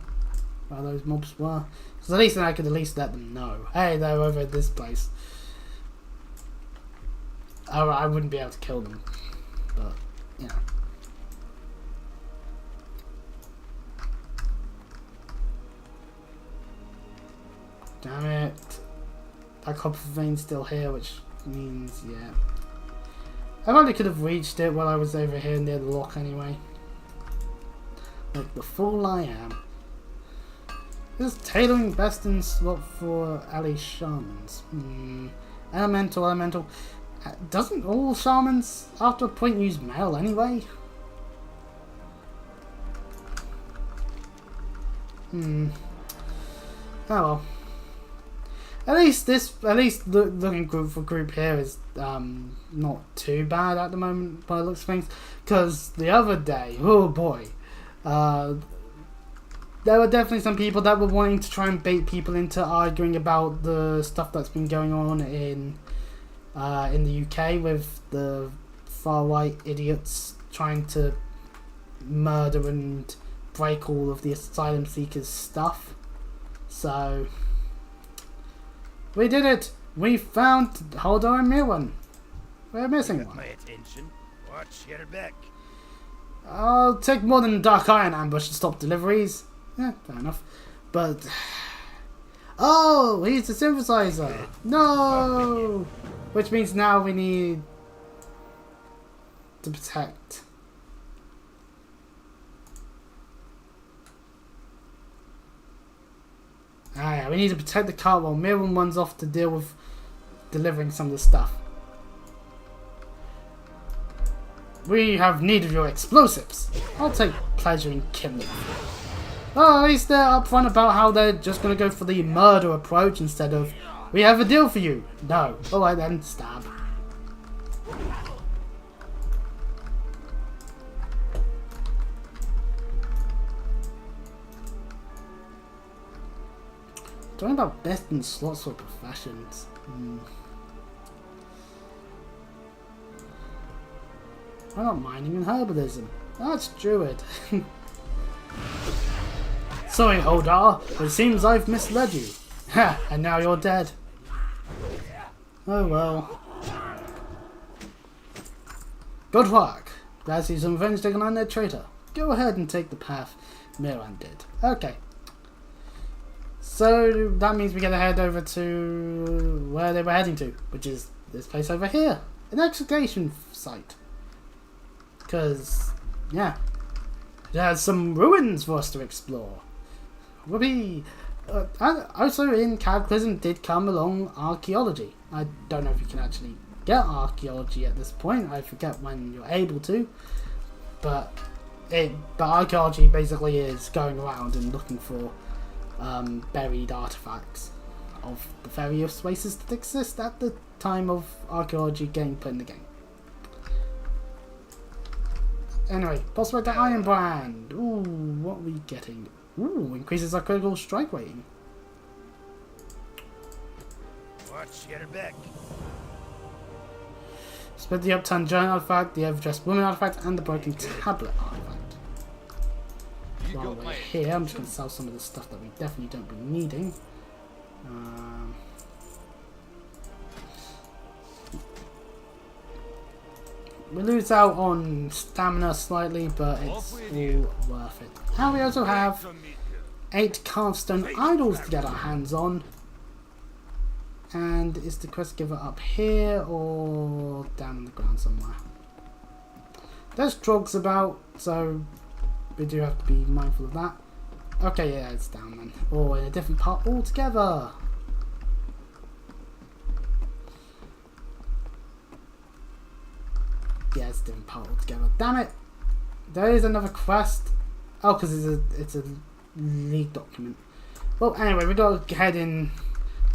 where those mobs were. So at least then I could at least let them know. Hey, they're over at this place. I wouldn't be able to kill them, but you know. Damn it. Our copper vein's still here, which means, yeah. I probably could have reached it while I was over here near the loch anyway. Like the fool I am. This is tailoring best in slot for ally shamans. Elemental. Doesn't all shamans after a point use mail anyway? Oh well. At least looking group here is not too bad at the moment by the looks of things. Because the other day, oh boy, there were definitely some people that were wanting to try and bait people into arguing about the stuff that's been going on in the UK with the far right idiots trying to murder and break all of the asylum seekers' stuff. So we did it. We found Holder and Mirren. We're missing one. My attention. Watch your back. I'll take more than Dark Iron ambush to stop deliveries. Yeah, fair enough. But oh, he's a synthesizer. No, which means now we need to protect. Ah, yeah, we need to protect the cart while Mirren runs off to deal with delivering some of the stuff. We have need of your explosives. I'll take pleasure in killing them. Well, at least they're upfront about how they're just going to go for the murder approach instead of, we have a deal for you. No. Alright then, stab. Talking about best in slots for professions. Why not mining and herbalism? That's druid. Sorry, Holdar, but it seems I've misled you. Ha! And now you're dead. Oh well. Good work. Glad to see some friends taking on their traitor. Go ahead and take the path Miran did. Okay. So that means we gotta head over to where they were heading to, which is this place over here, an excavation site. Because, yeah, there's some ruins for us to explore. Whoopee! Also in Cataclysm did come along archaeology. I don't know if you can actually get archaeology at this point. I forget when you're able to, but archaeology basically is going around and looking for buried artifacts of the various races that exist at the time of archaeology getting put in the game. Anyway, prospect to Iron Brand. Ooh, what are we getting? Ooh, increases our critical strike rating. Watch your back. Split the upturned giant artifact, the overdressed woman artifact, and the broken tablet artifact. While we're here, I'm just going to sell some of the stuff that we definitely don't be needing. We lose out on stamina slightly, but it's all worth it. And we also have 8 carved-stone idols to get our hands on. And is the quest giver up here or down on the ground somewhere? There's drugs about, so we do have to be mindful of that. Okay, yeah, it's down then. Or in a different part altogether. Yeah, it's a different part altogether. Damn it! There is another quest. Oh, because it's a league document. Well, anyway, we got to head in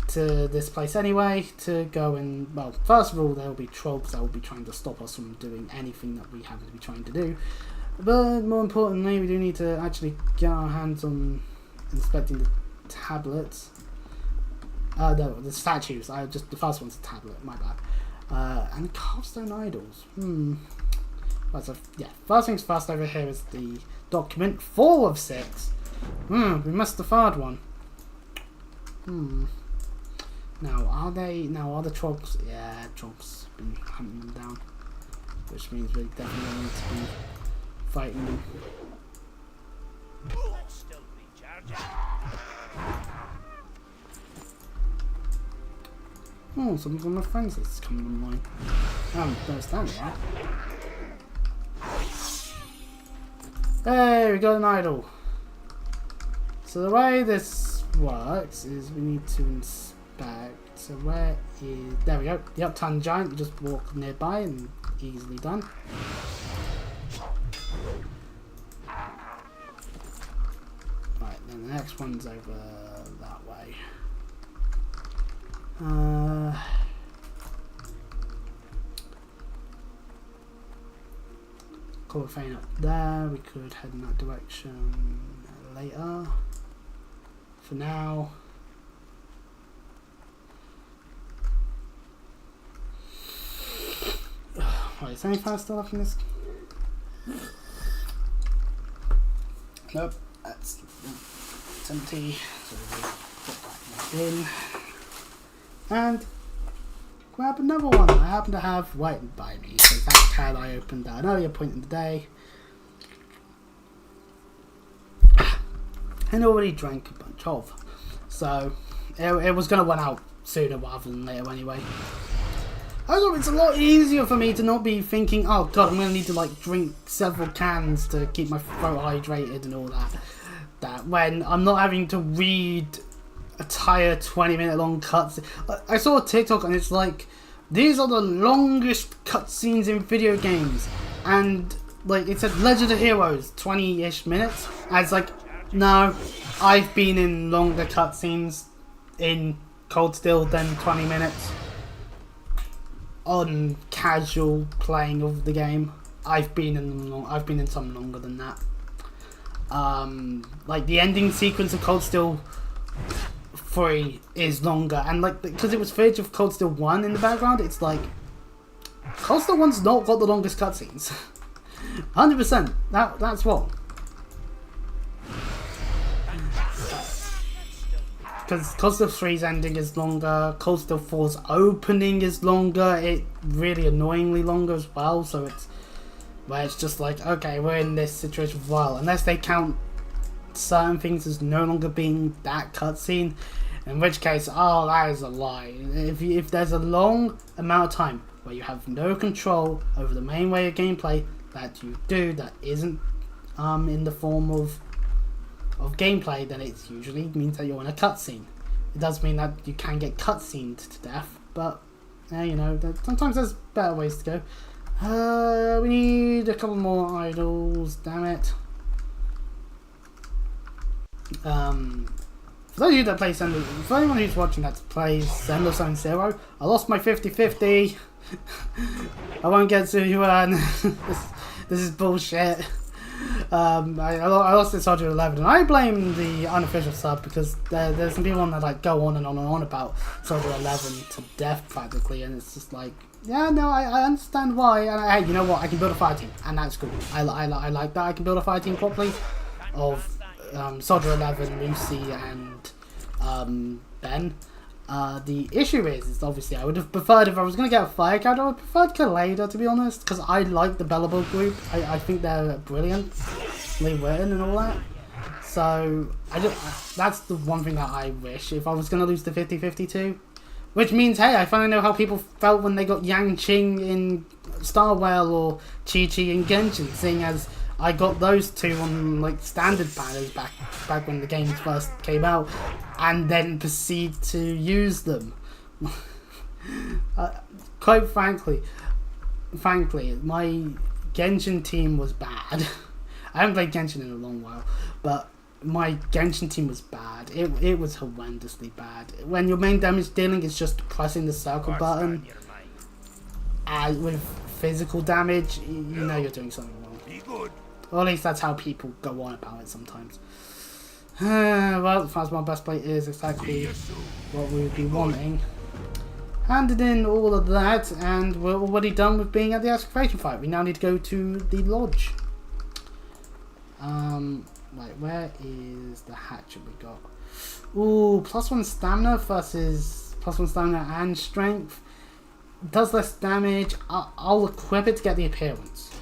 to this place anyway to go and, well, first of all, there will be trolls that will be trying to stop us from doing anything that we happen to be trying to do. But more importantly, we do need to actually get our hands on inspecting the tablets. No, the statues. The first one's a tablet, my bad. And carved-stone idols. Right, so, yeah, first things first over here is the document 4 of 6. We missed the third one. Now, are the trogs? Yeah, trogs been hunting them down. Which means we definitely need to be fighting them. Still recharging. Oh, some of my friends is coming online. I don't understand that. Hey, we got an idol. So the way this works is we need to inspect. So where is... There we go. The upturned giant. You just walk nearby and easily done. Right, then the next one's over that way. Colorfane up there. We could head in that direction later. For now. Wait, is any fire still up in this? Nope, that's empty. So we put that in. And grab another one. I happen to have waiting by me, so that can I opened at an earlier point in the day. And already drank a bunch of. So it was going to run out sooner rather than later anyway. Also, it's a lot easier for me to not be thinking, oh god, I'm going to need to like drink several cans to keep my throat hydrated and all that. That when I'm not having to read a entire 20-minute long cutscene. I saw a TikTok and it's like, these are the longest cutscenes in video games. And like it said Legend of Heroes, 20-ish minutes. And it's like, no, I've been in longer cutscenes in Cold Steel than 20 minutes. On casual playing of the game, I've been in some longer than that. Like the ending sequence of Cold Steel 3 is longer, and like because it was footage of Cold Steel 1 in the background, it's like Cold Steel 1's not got the longest cutscenes. 100%. That's wrong. Because Cold Steel 3's ending is longer, Cold Steel 4's opening is longer, it really annoyingly longer as well, so it's where it's just like, okay, we're in this situation for a while, unless they count certain things as no longer being that cutscene, in which case, oh, that is a lie. If there's a long amount of time where you have no control over the main way of gameplay that you do that isn't in the form of gameplay, then it usually means that you're in a cutscene. It does mean that you can get cutscened to death, but you know, sometimes there's better ways to go. We need a couple more idols, damn it. For those of you that play Sender, for anyone who's watching that plays Sender Zone Zero, I lost my 50-50. I won't get to you, this is bullshit. I lost this 111, and I blame the unofficial sub because there's some people on that like go on and on and on about Soldier 11 to death practically, and it's just like, yeah, no, I understand why, and hey, you know what, I can build a fire team, and that's cool. I like that I can build a fire team properly of Soldier 11, Lucy, and Ben. The issue is obviously I would have preferred, if I was going to get a fire character, I would have preferred Kaleda, to be honest, because I like the Bellable group. I think they're brilliantly written and all that. So that's the one thing that I wish, if I was going to lose the 50-50 too. Which means, hey, I finally know how people felt when they got Yang Qing in Star Whale or Chi-Chi in Genshin, seeing as I got those two on like standard banners back when the games first came out, and then proceed to use them. Quite frankly, my Genshin team was bad. I haven't played Genshin in a long while, but my Genshin team was bad. It was horrendously bad. When your main damage dealing is just pressing the circle button, and with physical damage, you know you're doing something wrong. Or at least that's how people go on about it sometimes. Well, the Phasma Best Plate is exactly what we would be wanting. Handed in all of that, and we're already done with being at the excavation fight. We now need to go to the lodge. Wait, where is the hatchet we got? Ooh, +1 stamina versus +1 stamina and strength. Does less damage. I'll equip it to get the appearance.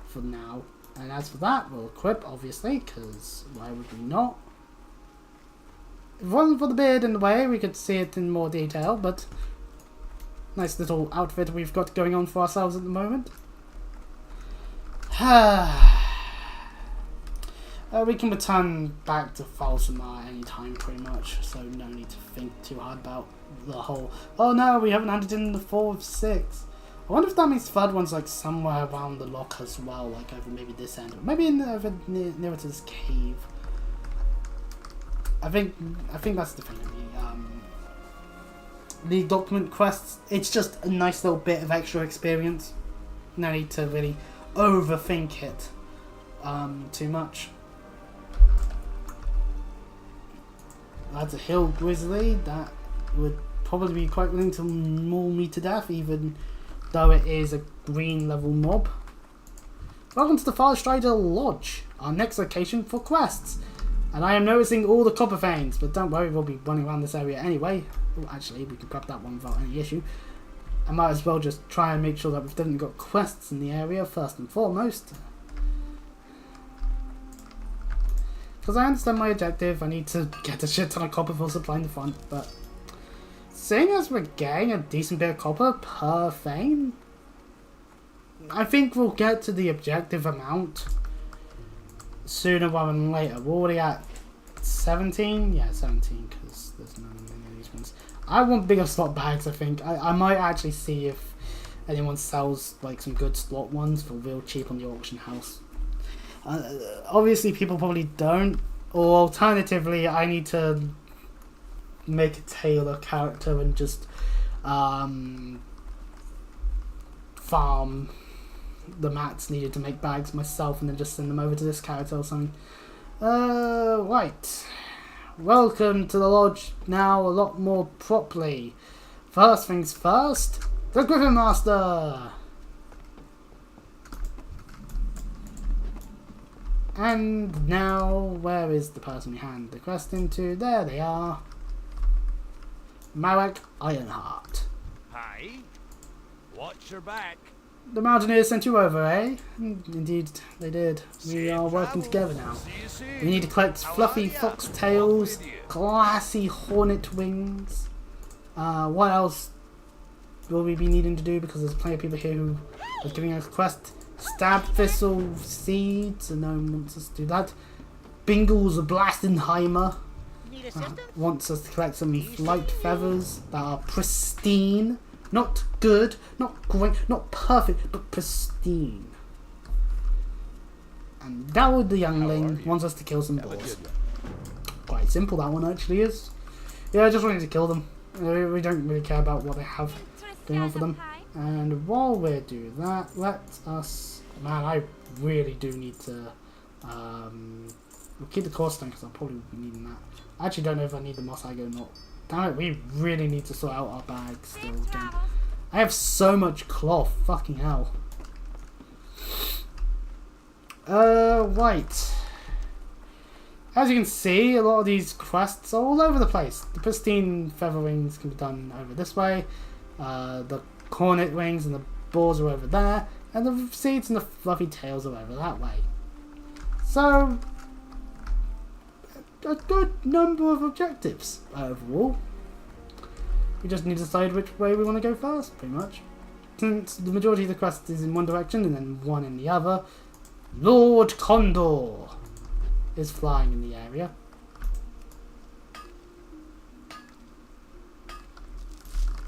For now. And as for that, we'll equip, obviously, because why would we not? If it wasn't for the beard in the way, we could see it in more detail, but nice little outfit we've got going on for ourselves at the moment. We can return back to Falsamar anytime, pretty much, so no need to think too hard about the whole, oh no, we haven't handed in the 4 of 6. I wonder if that means third one's like somewhere around the loch as well, like over maybe this end, or maybe over nearer to this cave. I think that's the thing. The document quests, it's just a nice little bit of extra experience. No need to really overthink it too much. That's a hill grizzly that would probably be quite willing to maul me to death, even though it is a green level mob. Welcome to the Farstrider Lodge, our next location for quests. And I am noticing all the copper veins, but don't worry, we'll be running around this area anyway. Oh, actually, we can prep that one without any issue. I might as well just try and make sure that we've definitely got quests in the area first and foremost. Because I understand my objective, I need to get a shit ton of copper for supplying the front, but seeing as we're getting a decent bit of copper per vein, I think we'll get to the objective amount sooner rather than later. We're already at 17? Yeah, 17, because there's none of these ones. I want bigger slot bags, I think. I might actually see if anyone sells like some good slot ones for real cheap on the auction house. Obviously people probably don't, or alternatively I need to make a tailor character and just farm the mats needed to make bags myself and then just send them over to this character or something. Right. Welcome to the lodge now a lot more properly. First things first, the Griffin Master! And now, where is the person we hand the quest into? There they are. Marek Ironheart. Hi. Watch your back. The Mountaineers sent you over, eh? Indeed, they did. We are working together now. We need to collect fluffy foxtails, classy hornet wings. What else will we be needing to do? Because there's plenty of people here who are giving us a quest. Stab thistle seeds, and no one wants us to do that. Bingle's Blastenheimer wants us to collect some flight feathers that are pristine. Not good, not great, not perfect, but pristine. And Dowd the Youngling wants us to kill some boars. Quite simple that one actually is. Yeah, I just wanted to kill them. We don't really care about what they have going on for them. And while we're doing that, let us... Man, I really do need to... we'll keep the core stone because I'll probably be needing that. I actually don't know if I need the moss I go or not. Damn it, we really need to sort out our bags still again. I have so much cloth, fucking hell. Right. As you can see, a lot of these quests are all over the place. The pristine feather wings can be done over this way. The cornet wings and the boars are over there. And the seeds and the fluffy tails are over that way. So, a good number of objectives overall. We just need to decide which way we want to go first, pretty much. Since the majority of the quest is in one direction and then one in the other, Lord Condor is flying in the area.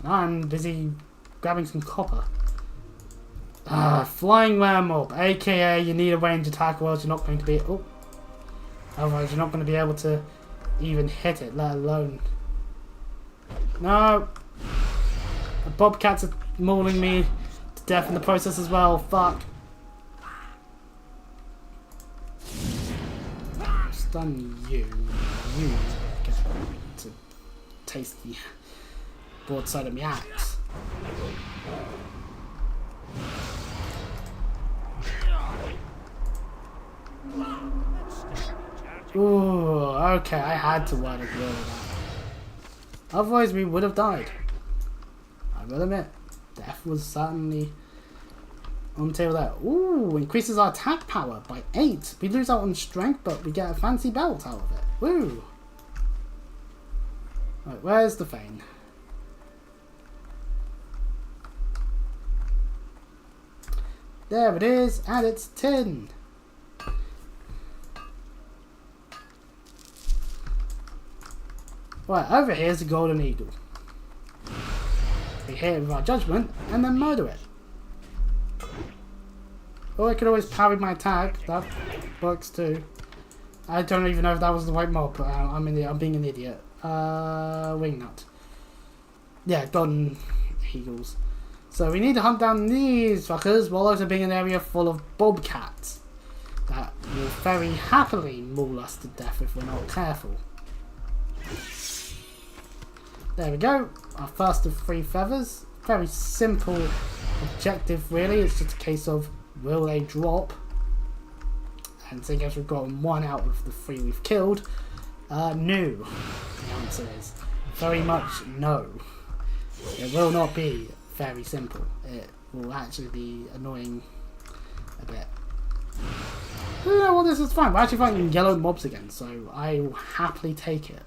And I'm busy grabbing some copper. Flying werewolf, aka you need a range attack or else you're not going to be... Oh. Otherwise you're not going to be able to even hit it, let alone... No! The bobcats are mauling me to death in the process as well, fuck. Stun you. You get to taste the broadside of my axe. Ooh, okay, I had to word a word of that. Otherwise we would have died. I will admit, death was certainly on the table there. Ooh, increases our attack power by 8. We lose out on strength, but we get a fancy belt out of it. Woo! Right, where's the vein? There it is, and it's tin. Right, over here is a golden eagle. We hit it with our judgment and then murder it. Or I could always parry my attack. That works too. I don't even know if that was the right mob, but I'm being an idiot. Wingnut. Yeah, golden eagles. So we need to hunt down these fuckers while also being an area full of bobcats that will very happily maul us to death if we're not careful. There we go. Our first of 3 feathers. Very simple objective really. It's just a case of will they drop? And seeing as we've gotten 1 out of the 3 we've killed, no. The answer is very much no. It will not be very simple. It will actually be annoying a bit. But you know what, this is fine. We're actually fighting yellow mobs again, so I will happily take it.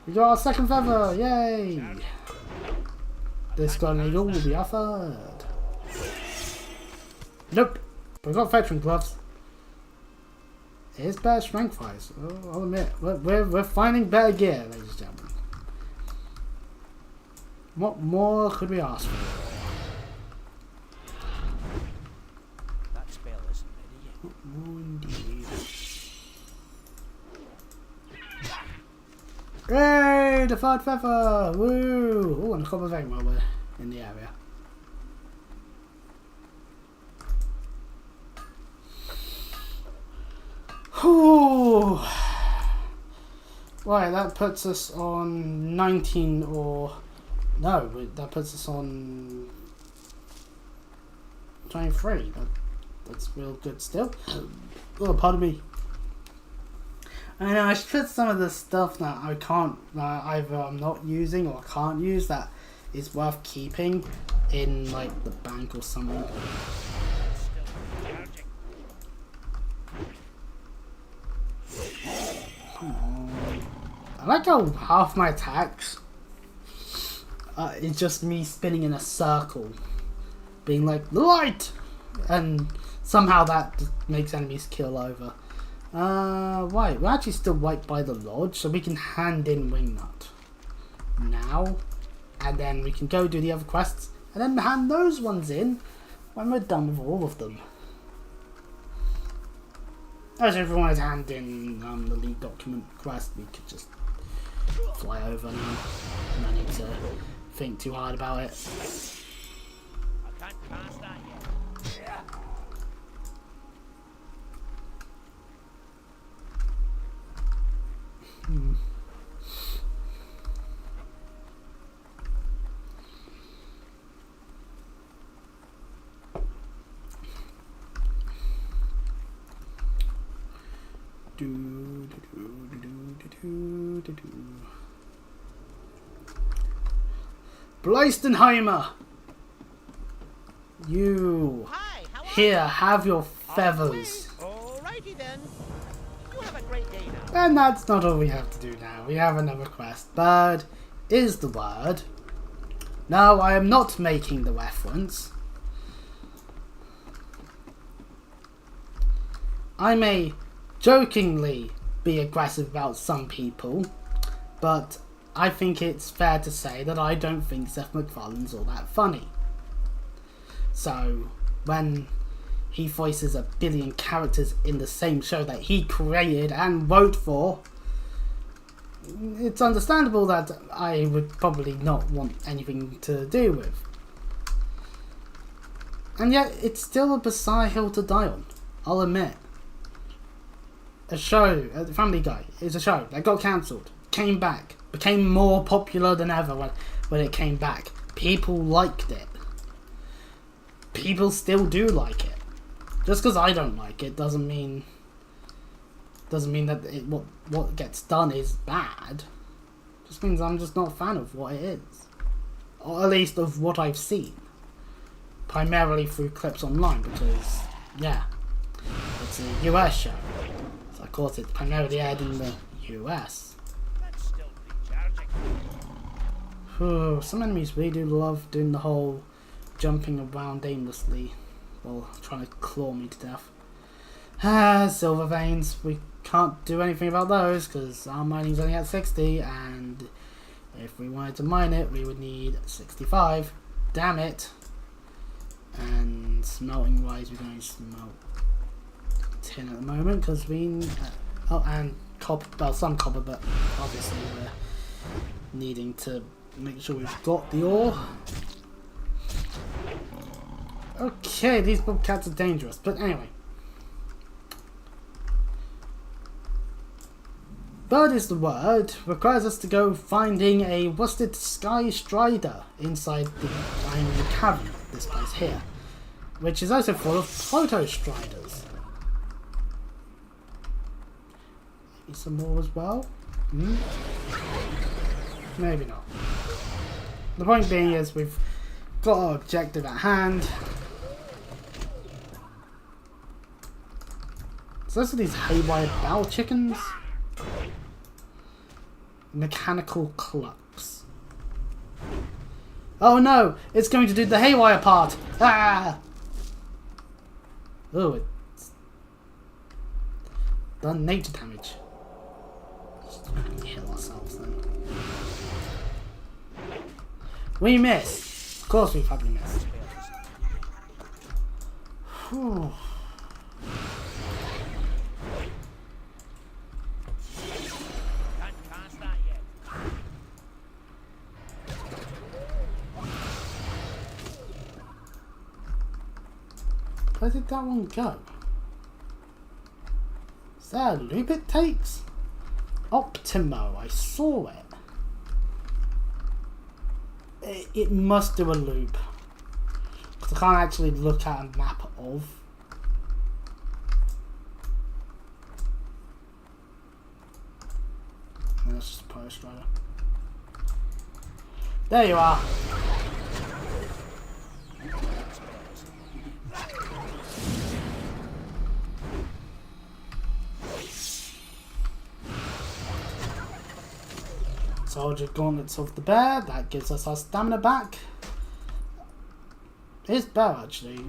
We got our 2nd feather, yay! This golden eagle will be our 3rd. Nope, but we got veteran gloves. It is better strength wise, I'll admit. We're finding better gear, ladies and gentlemen. What more could we ask for? That spell isn't ready yet. What more indeed? Yay! The 3rd feather! Woo! Oh, and a copper vein while we're in the area. Whew. Right, that puts us on 19 or... No, that puts us on 23. That's real good still. Oh, pardon me. I know, I should put some of the stuff that I can't, either I'm not using or I can't use that is worth keeping in like the bank or something. Come on. I like how half my attacks it's just me spinning in a circle, being like, light! And somehow that just makes enemies kill over. Right, we're actually still right by the lodge, so we can hand in Wingnut now, and then we can go do the other quests, and then hand those ones in when we're done with all of them. As if we wanted to hand in the lead document quest, we could just fly over now. No need to think too hard about it. I can't pass that yet. Bleistenheimer! You Hi, how are here have your feathers. Alrighty then. You have a great day now. And that's not all we have to do now. We have another quest. Bird is the word. No, I am not making the reference. I may jokingly be aggressive about some people, but I think it's fair to say that I don't think Seth MacFarlane's all that funny. So, when he voices 1 billion characters in the same show that he created and wrote for, it's understandable that I would probably not want anything to do with. And yet, it's still a bizarre hill to die on, I'll admit. A show, Family Guy, is a show that got cancelled, came back, became more popular than ever when it came back. People liked it. People still do like it. Just because I don't like it doesn't mean that what gets done is bad. Just means I'm just not a fan of what it is, or at least of what I've seen. primarily through clips online because, yeah, it's a US show. So of course it's primarily aired in the US. That's still recharging. Whew, some enemies really do love doing the whole jumping around aimlessly while trying to claw me to death. Ah, silver veins. We can't do anything about those because our mining's only at 60, and if we wanted to mine it, we would need 65. Damn it. And smelting wise, we're going to smelt tin at the moment because we... oh, and copper, well, some copper, but obviously we're needing to make sure we've got the ore. Okay, these bobcats are dangerous, but anyway. Bird is the word requires us to go finding a rusted sky strider inside the diamond cavern, this place here, which is also full of proto striders. Maybe some more as well? Maybe not. The point being is we've got our objective at hand. So those are these haywire bell chickens. Mechanical clucks. Oh no! It's going to do the haywire part! Ah! Oh, it's done nature damage. Just heal ourselves then. We missed! Of course we probably missed. Whew. Where did that one go? Is that a loop it takes? Optimo, I saw it. It must do a loop. Because I can't actually look at a map of. That's just a post rider. There you are. Soldier gauntlets of the bear, that gives us our stamina back. It is better actually.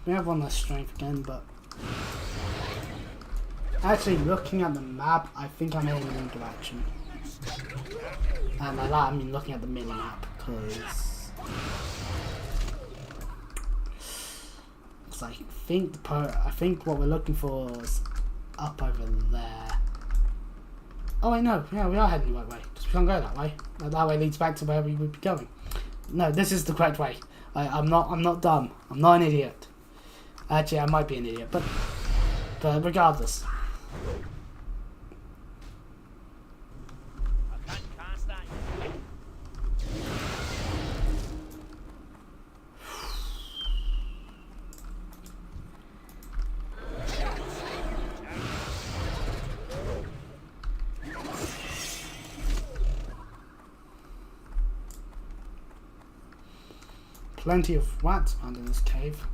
We have one less strength again, but actually looking at the map, I think I'm heading in the wrong direction. And by that I mean looking at the mini map, because I think what we're looking for is up over there. Oh wait, no, yeah, we are heading the right way. Because we can't go that way. That way leads back to where we would be going. No, this is the correct way. I'm not dumb. I'm not an idiot. Actually, I might be an idiot, but regardless. Plenty of rats found in this cave.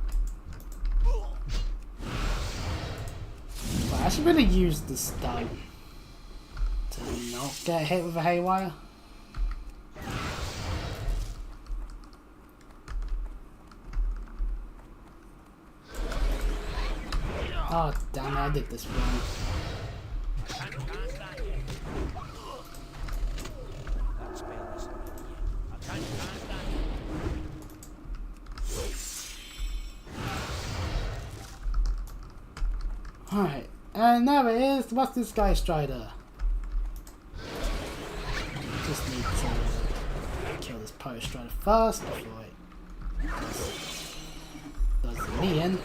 But I should really use the stone to not get hit with a haywire. Oh damn it, I did this wrong. Alright, and there it is, the rusted sky strider. Just need to kill this pirate strider first before it does me in.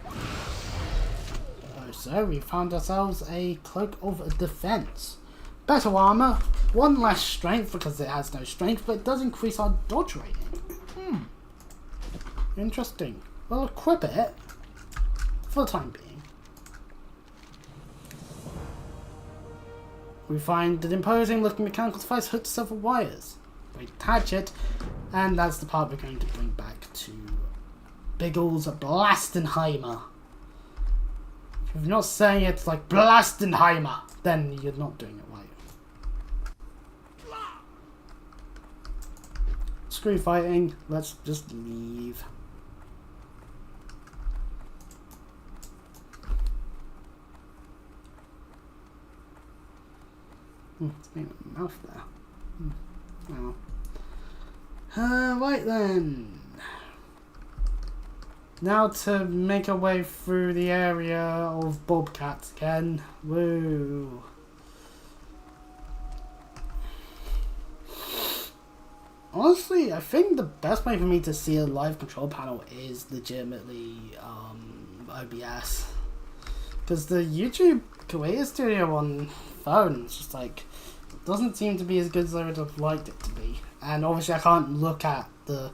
Oh, so we found ourselves a cloak of defense. Better armor, one less strength because it has no strength, but it does increase our dodge rating. Interesting. We'll equip it for the time being. We find an imposing looking mechanical device hooked to several wires. We attach it, and that's the part we're going to bring back to Biggles Blastenheimer. If you're not saying it like Blastenheimer, then you're not doing it right. Screw fighting, let's just leave. It's made a mouth there. Oh. Right then. Now to make our way through the area of bobcats again. Woo. Honestly, I think the best way for me to see a live control panel is legitimately OBS. Because the YouTube Creator Studio on phone is just like, doesn't seem to be as good as I would have liked it to be. And obviously I can't look at the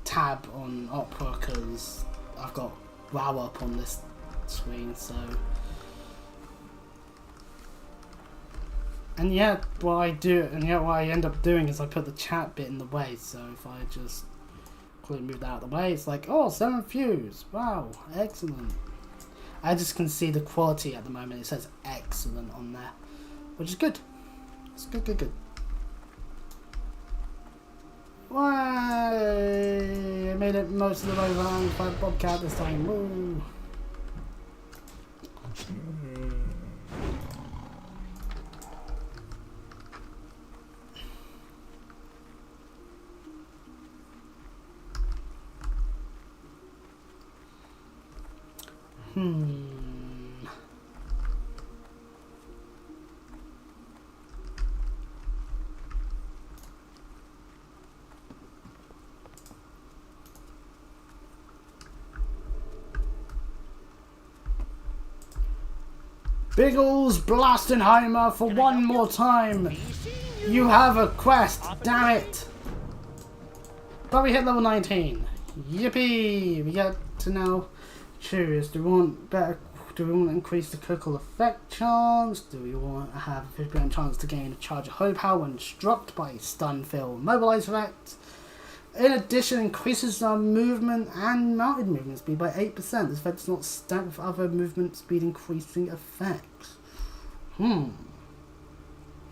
tab on Opera because I've got WoW up on this screen, so. And yet what I end up doing is I put the chat bit in the way, so if I just quickly move that out of the way, it's like, oh, 7 views, wow, excellent. I just can see the quality at the moment, it says excellent on there, which is good. It's good. Why? I made it most of the way around by Bobcat this time, woo! Biggles Blastenheimer for one more time. You have a quest, damn it. But we hit level 19. Yippee! We get to now choose. Do we want to increase the critical effect chance? Do we want to have a 50% chance to gain a charge of holy power when struck by stun, fill, mobilize effect? In addition, increases our movement and mounted movement speed by 8%. This effect does not stack with other movement speed increasing effects.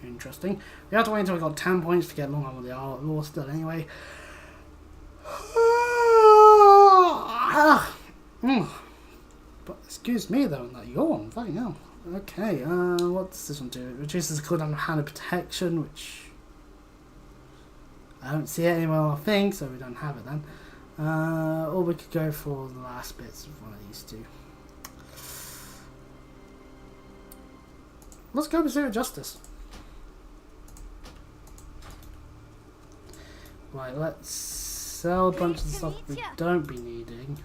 Interesting. We have to wait until we got 10 points to get long arm with the law still anyway. But excuse me though, that yawn, fucking hell. Okay, what's this one do? It reduces the cooldown of hand of protection, which I don't see it anywhere on our thing, so we don't have it then. Or we could go for the last bits of one of these two. Let's go with Zero Justice. Right, let's sell a bunch of stuff we don't be needing.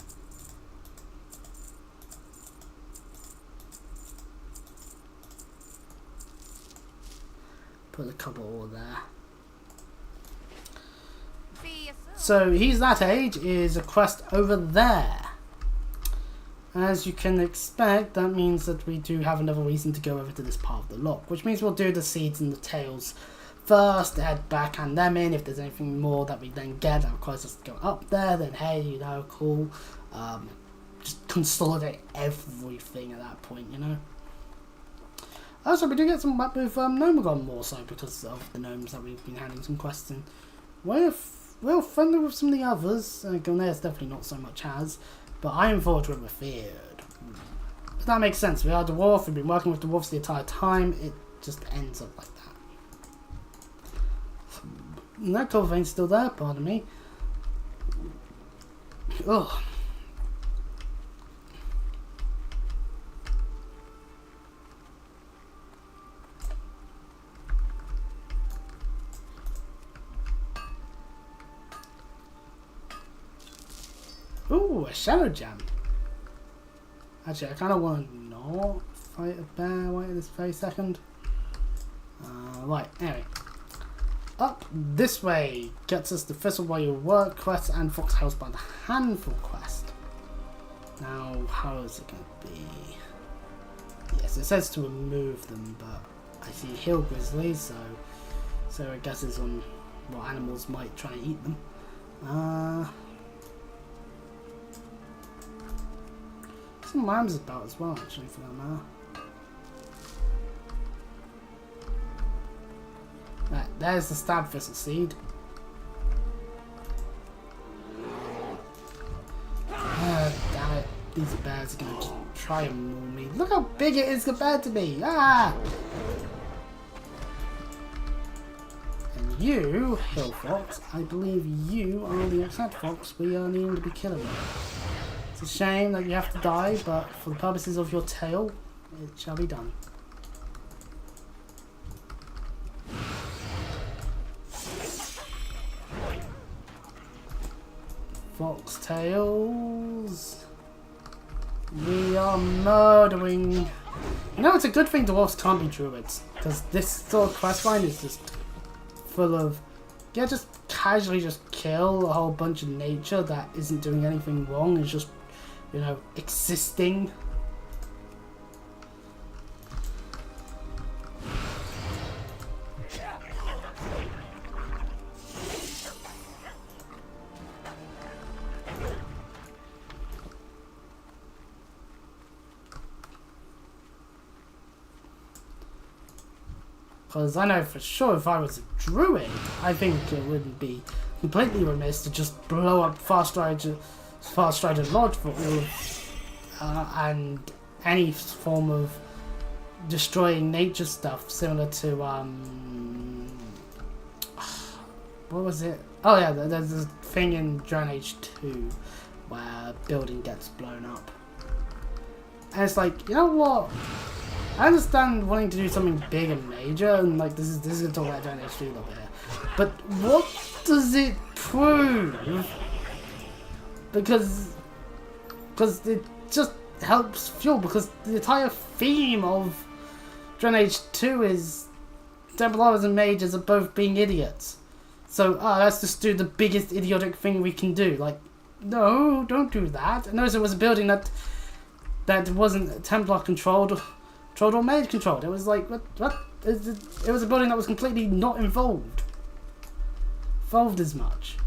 Put a couple all there. So He's That Age is a quest over there. As you can expect, that means that we do have another reason to go over to this part of the loch, which means we'll do the seeds and the tails first, head back, hand them in. If there's anything more that we then get that requires us to go up there, then hey, you know, cool. Just consolidate everything at that point, you know. Also, we do get some map with Nomagon more so because of the gnomes that we've been handing some quests in. We're friendly with some of the others. Gilnea's definitely not so much as, but I am forward with feared. But that makes sense. We are dwarf. We've been working with dwarfs the entire time. It just ends up like that. And that cold vein's still there. Pardon me. Ugh. Ooh, a shadow jam. Actually, I kind of want to not fight a bear right at this very second. Right, anyway. Up this way gets us the Thistle While You Work quest and Foxhouse by the Handful quest. Now, how is it going to be? Yes, it says to remove them, but I see hill grizzlies, so I guess it's on what animals might try and eat them. some lambs about as well, actually, for that matter. Right, there's the stab thistle seed. Damn it. These bears are going to try and maul me. Look how big it is compared to me. Ah! And you, hill fox, I believe you are the exact fox we are needing to be killing. It's a shame that you have to die, but for the purposes of your tail, it shall be done. Foxtails. We are murdering. You know, it's a good thing dwarves can't be druids, because this sort of questline is just full of, yeah, just casually just kill a whole bunch of nature that isn't doing anything wrong. It's just, you know, existing. Because I know for sure if I was a druid, I think it wouldn't be completely remiss to just blow up Fast Strider Lodge for all and any form of destroying nature stuff, similar to what was it? Oh yeah, there's a thing in Dragon Age 2 where a building gets blown up, and it's like, you know what? I understand wanting to do something big and major, and like this is gonna talk about Dragon Age 3 a little bit here. But what does it prove? Because it just helps fuel. Because the entire theme of Dragon Age 2 is Templars and mages are both being idiots. So let's just do the biggest idiotic thing we can do. Like, no, don't do that. And notice it was a building that wasn't Templar controlled or mage controlled. It was like, what? It was a building that was completely not involved as much.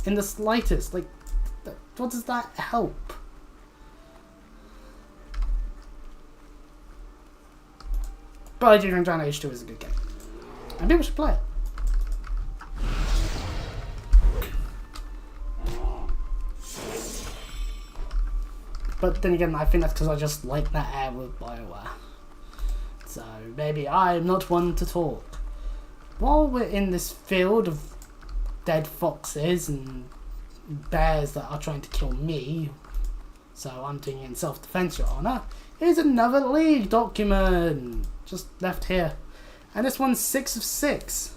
In the slightest. Like, what does that help? But I do think Dragon Age 2 is a good game. And people should play it. But then again, I think that's because I just like that air with BioWare. So maybe I'm not one to talk. While we're in this field of dead foxes and bears that are trying to kill me, so I'm doing it in self-defense, Your Honor, here's another League document just left here. And this one's 6 of 6.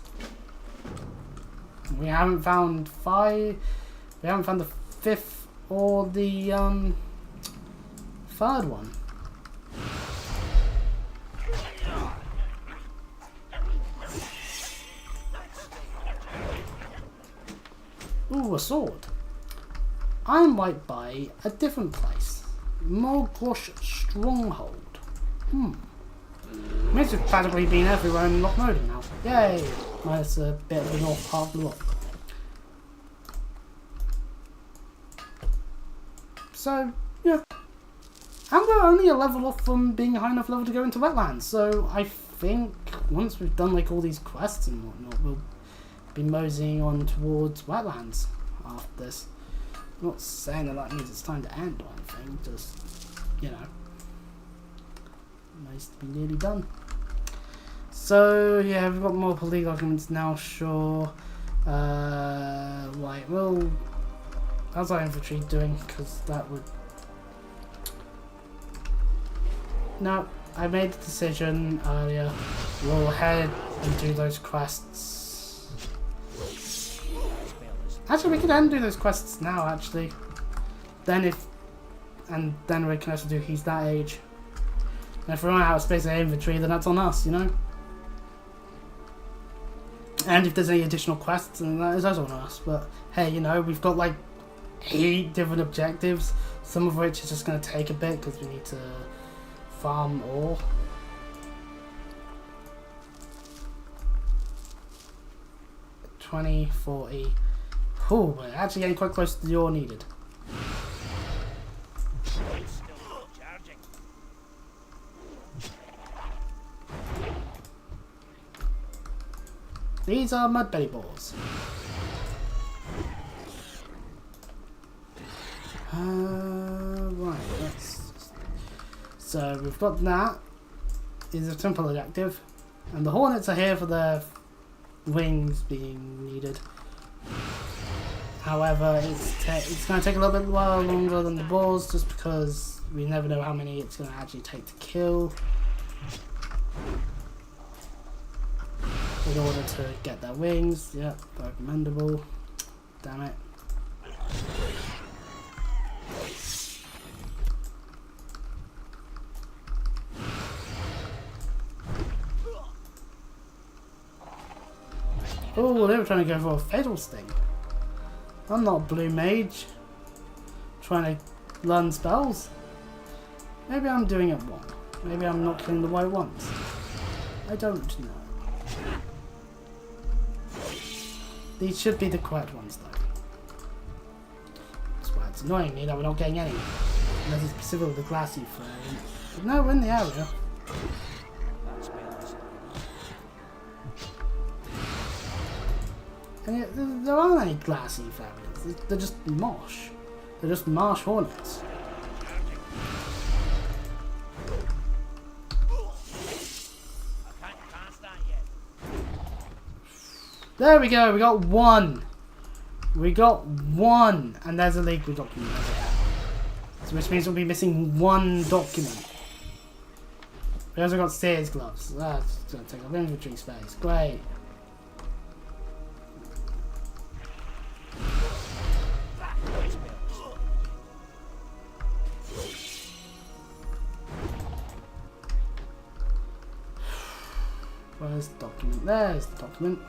We haven't found 5. We haven't found the 5th or the 3rd one. Ooh, a sword. I might buy a different place. Morgosh Stronghold. It's practically been everywhere in Loch Moden now. Yay! Minus a bit of the north part of the loch. So, yeah. And we're only a level off from being a high enough level to go into wetlands. So I think once we've done like all these quests and whatnot, we'll be moseying on towards wetlands after this. I'm not saying that means it's time to end or anything, just, you know, nice to be nearly done. So yeah, we've got more league documents now, sure. Right, well, how's our infantry doing? Because that would... No, I made the decision earlier. We'll head and do those quests. Actually, we can end do those quests now, actually. Then we can also do He's That Age. And if we run out of space in inventory, then that's on us, you know? And if there's any additional quests, then that is also on us. But hey, you know, we've got like 8 different objectives, some of which is just going to take a bit because we need to farm ore. $20, $40. Oh, we're actually getting quite close to the ore needed. These are mud belly balls. Right, so we've got that. Is a simple objective. And the hornets are here for the wings being needed. However, it's going to take a little bit longer than the balls just because we never know how many it's going to actually take to kill in order to get their wings. Yep, recommendable. Damn it. Oh, they were trying to go for a fatal sting. I'm not blue mage. Trying to learn spells. Maybe I'm doing it wrong. Maybe I'm not killing the white ones. I don't know. These should be the correct ones though. That's why it's annoying me that we're not getting any. Unless it's specifically the glassy flame. But no, we're in the area. And there aren't any glassy flowers. They're just marsh. They're just marsh hornets. There we go, we got one. We got one. And there's a legal document over there. So which means we'll be missing one document. We also got Sears gloves. That's going to take up inventory space. Great. Where's the document? There's the document.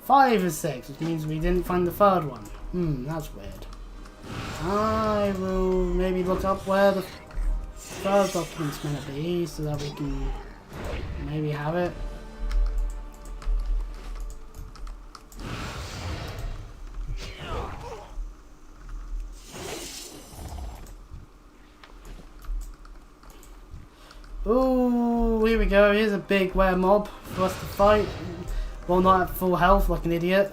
5 is 6, which means we didn't find the third one. That's weird. I will maybe look up where the third document's meant to be so that we can maybe have it. Ooh, here we go. Here's a big were mob for us to fight. Well, not at full health like an idiot.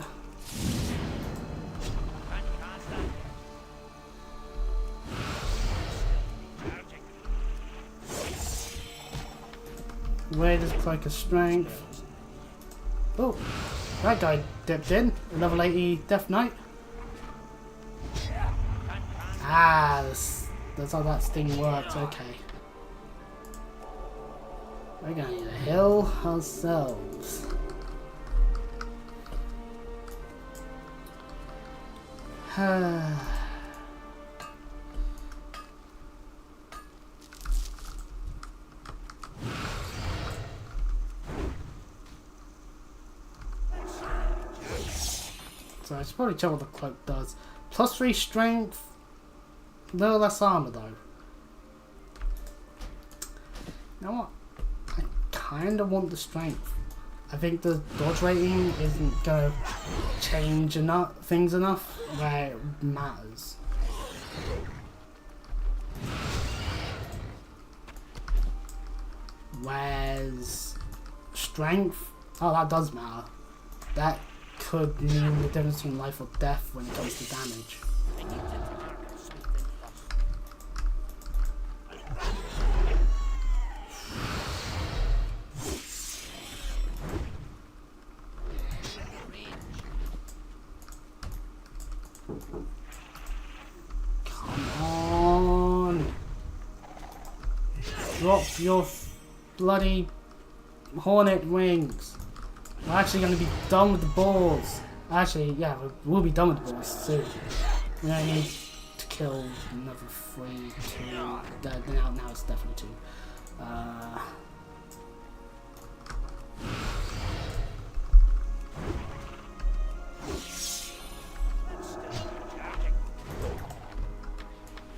Where does like a strength? Oh, that guy dipped in. A level 80 Death Knight. Ah, that's how that sting works. Okay. We're gonna need to heal ourselves. So I should probably check what the cloak does. +3 strength, little less armor though. You know what? I kind of want the strength. I think the dodge rating isn't going to change things enough where it matters. Whereas strength, oh, that does matter. That could mean the difference between life or death when it comes to damage. Come on! Drop your bloody hornet wings. We're actually going to be done with the balls. Actually, yeah, we'll be done with the balls soon. We only need to kill another 3, 2. Now it's definitely 2.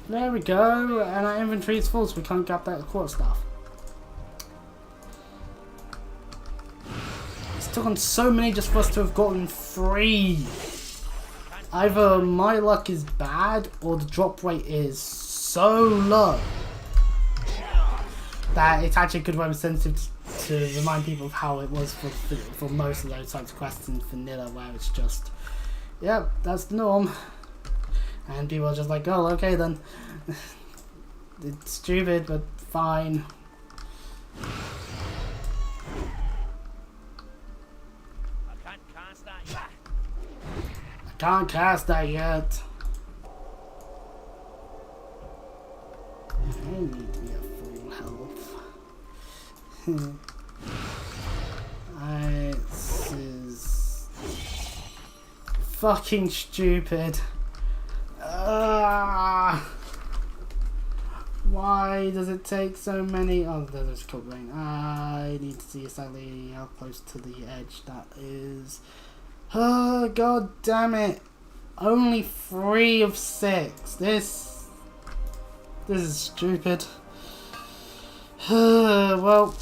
There we go, and our inventory is full, so we can't grab that quarter staff. It's taken so many just for us to have gotten 3. Either my luck is bad, or the drop rate is so low that it's actually a good way of sensitive to remind people of how it was for most of those types of quests in vanilla, where it's just, yep, that's the norm. And people are just like, oh, okay then. It's stupid, but fine. I can't cast that yet. I can't cast that yet. I need to be at full health. This is fucking stupid. Why does it take so many? Oh, there's covering. I need to see exactly how close to the edge that is. Oh, god damn it. Only 3 of 6. This is stupid. Well,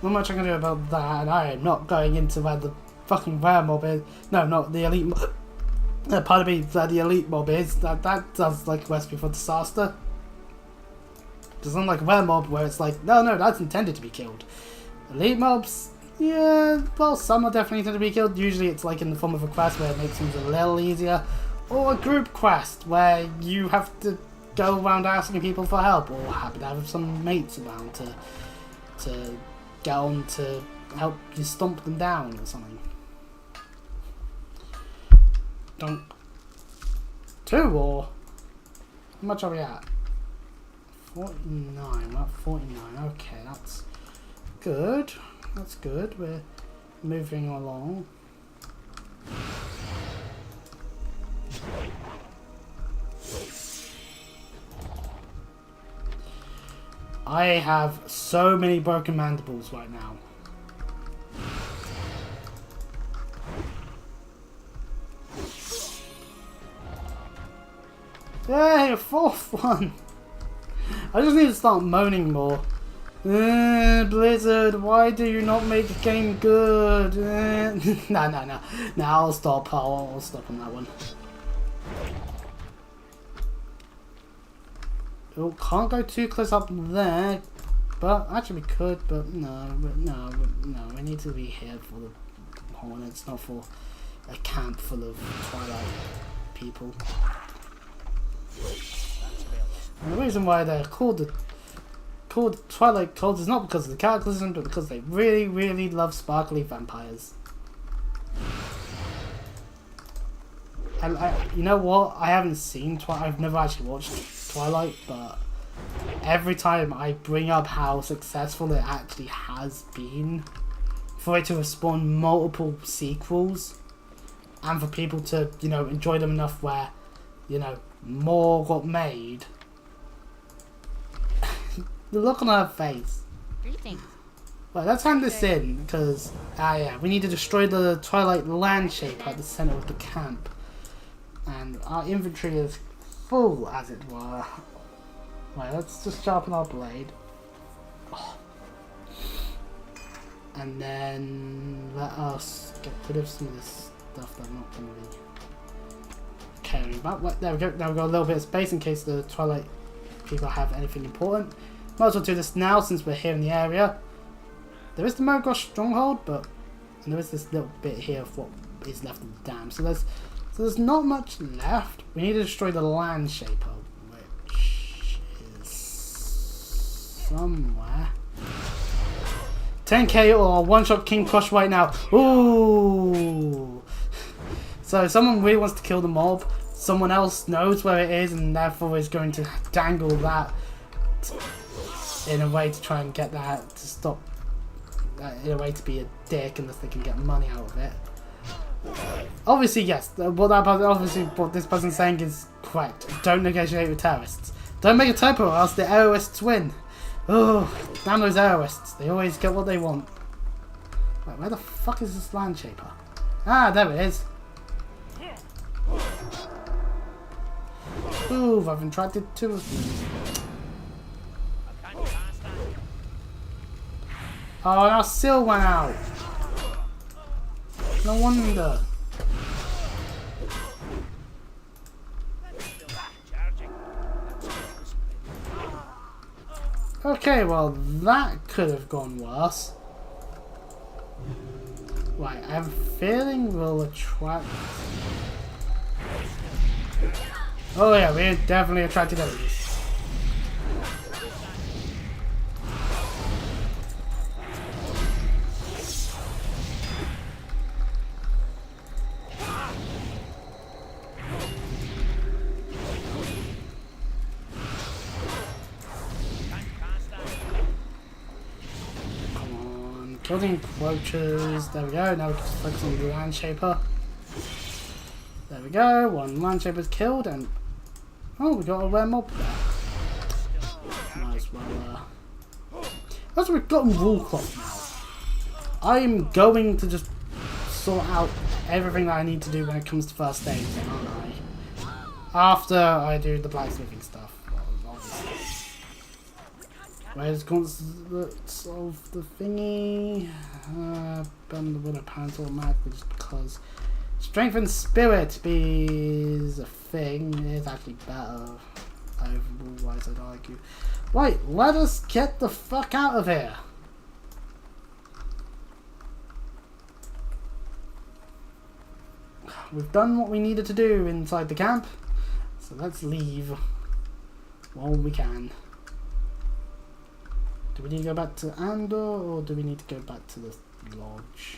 not much I can do about that, and I am not going into where the fucking rare mob is. No, not the elite mob. Pardon me, where the elite mob is. That does like a recipe for disaster. Just unlike a rare mob where it's like, no, that's intended to be killed. Elite mobs, yeah, well, some are definitely intended to be killed. Usually it's like in the form of a quest where it makes things a little easier. Or a group quest where you have to go around asking people for help, or happen to have some mates around to get on to help you stomp them down or something. Dunk. 2 or how much are we at? 49. We're at 49. Okay, that's good. That's good. We're moving along. I have so many broken mandibles right now. Yay, a 4th one! I just need to start moaning more. Blizzard, why do you not make the game good? No, I'll stop. I'll stop on that one. Oh, can't go too close up there. But actually we could, but no. We need to be here for the Hornets, not for a camp full of Twilight people. And the reason why they're called Twilight Cults is not because of the cataclysm, but because they really, really love sparkly vampires. And you know what? I haven't seen I've never actually watched Twilight, but every time I bring up how successful it actually has been, for it to have spawned multiple sequels, and for people to, you know, enjoy them enough where, you know, more got made. The look on her face. Greetings. Right, let's hand this in, because, yeah, we need to destroy the Twilight Landshaper at the centre of the camp. And our inventory is full, as it were. Right, let's just sharpen our blade. Oh. And then let us get rid of some of this stuff that I'm not going to be caring about. Right, there we go. Now we've got a little bit of space in case the Twilight people have anything important. Might as well do this now since we're here in the area. There is the Mogosh stronghold, but and there is this little bit here of what is left of the dam. So there's not much left. We need to destroy the Landshaper, which is somewhere. 10k or one-shot King Crush right now. Ooh. So someone really wants to kill the mob. Someone else knows where it is and therefore is going to dangle that in a way to try and get that to stop. In a way to be a dick unless they can get money out of it. Obviously, yes. What this person's saying is correct. Don't negotiate with terrorists. Don't make a typo or else the terrorists win. Oh, damn those terrorists. They always get what they want. Wait, where the fuck is this Landshaper? Ah, there it is. Ooh, I've attracted 2 of them. Oh, now Sil went out. No wonder. Okay, well, that could have gone worse. Right, I have a feeling we'll attract... Oh yeah, we're definitely attracted enemies. Kill the encroachers. There we go. Now we can just focus on the land shaper. There we go. One land shaper's killed, and oh, we got a rare mob there. Might as well. As we've got wool cloth now, I'm going to just sort out everything that I need to do when it comes to first aid, aren't I? After I do the blacksmithing stuff, obviously. Where's gauntlets of the thingy? Burn the wood apparent automatically just because strength and spirit is a thing. It's actually better overall-wise, I'd argue. Right, let us get the fuck out of here. We've done what we needed to do inside the camp, so let's leave while we can. Do we need to go back to Andor, or do we need to go back to the lodge?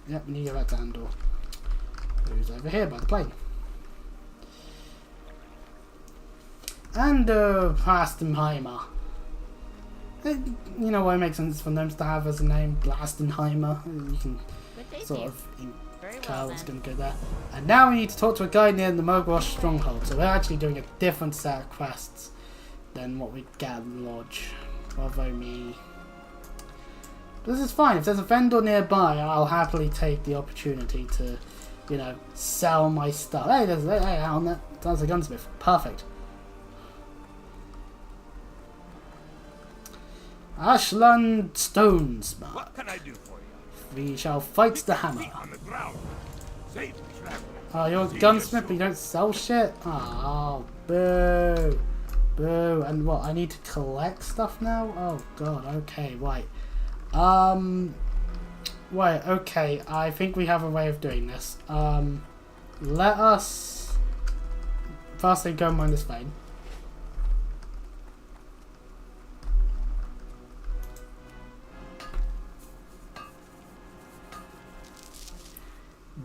Yep, we need to go back to Andor. Who's over here by the plane? Andor Blastenheimer. You know why it makes sense for names to have as a name, Blastenheimer. You can sort of infer what's going to go there. And now we need to talk to a guy near the Mogrosh stronghold. So we're actually doing a different set of quests than what we get at the lodge. Bravo me. But this is fine. If there's a vendor nearby, I'll happily take the opportunity to, you know, sell my stuff. Hey, there's a gunsmith. Perfect. Ashland Stonesmith. What can I do for you? We shall fight the hammer. On the ground. Save me, traveler. Oh, you're a gunsmith, but you don't sell shit? Oh, boo. Boo. And what, I need to collect stuff now? Oh god, okay, right. Right, okay, I think we have a way of doing this. Let us firstly go mine this vein.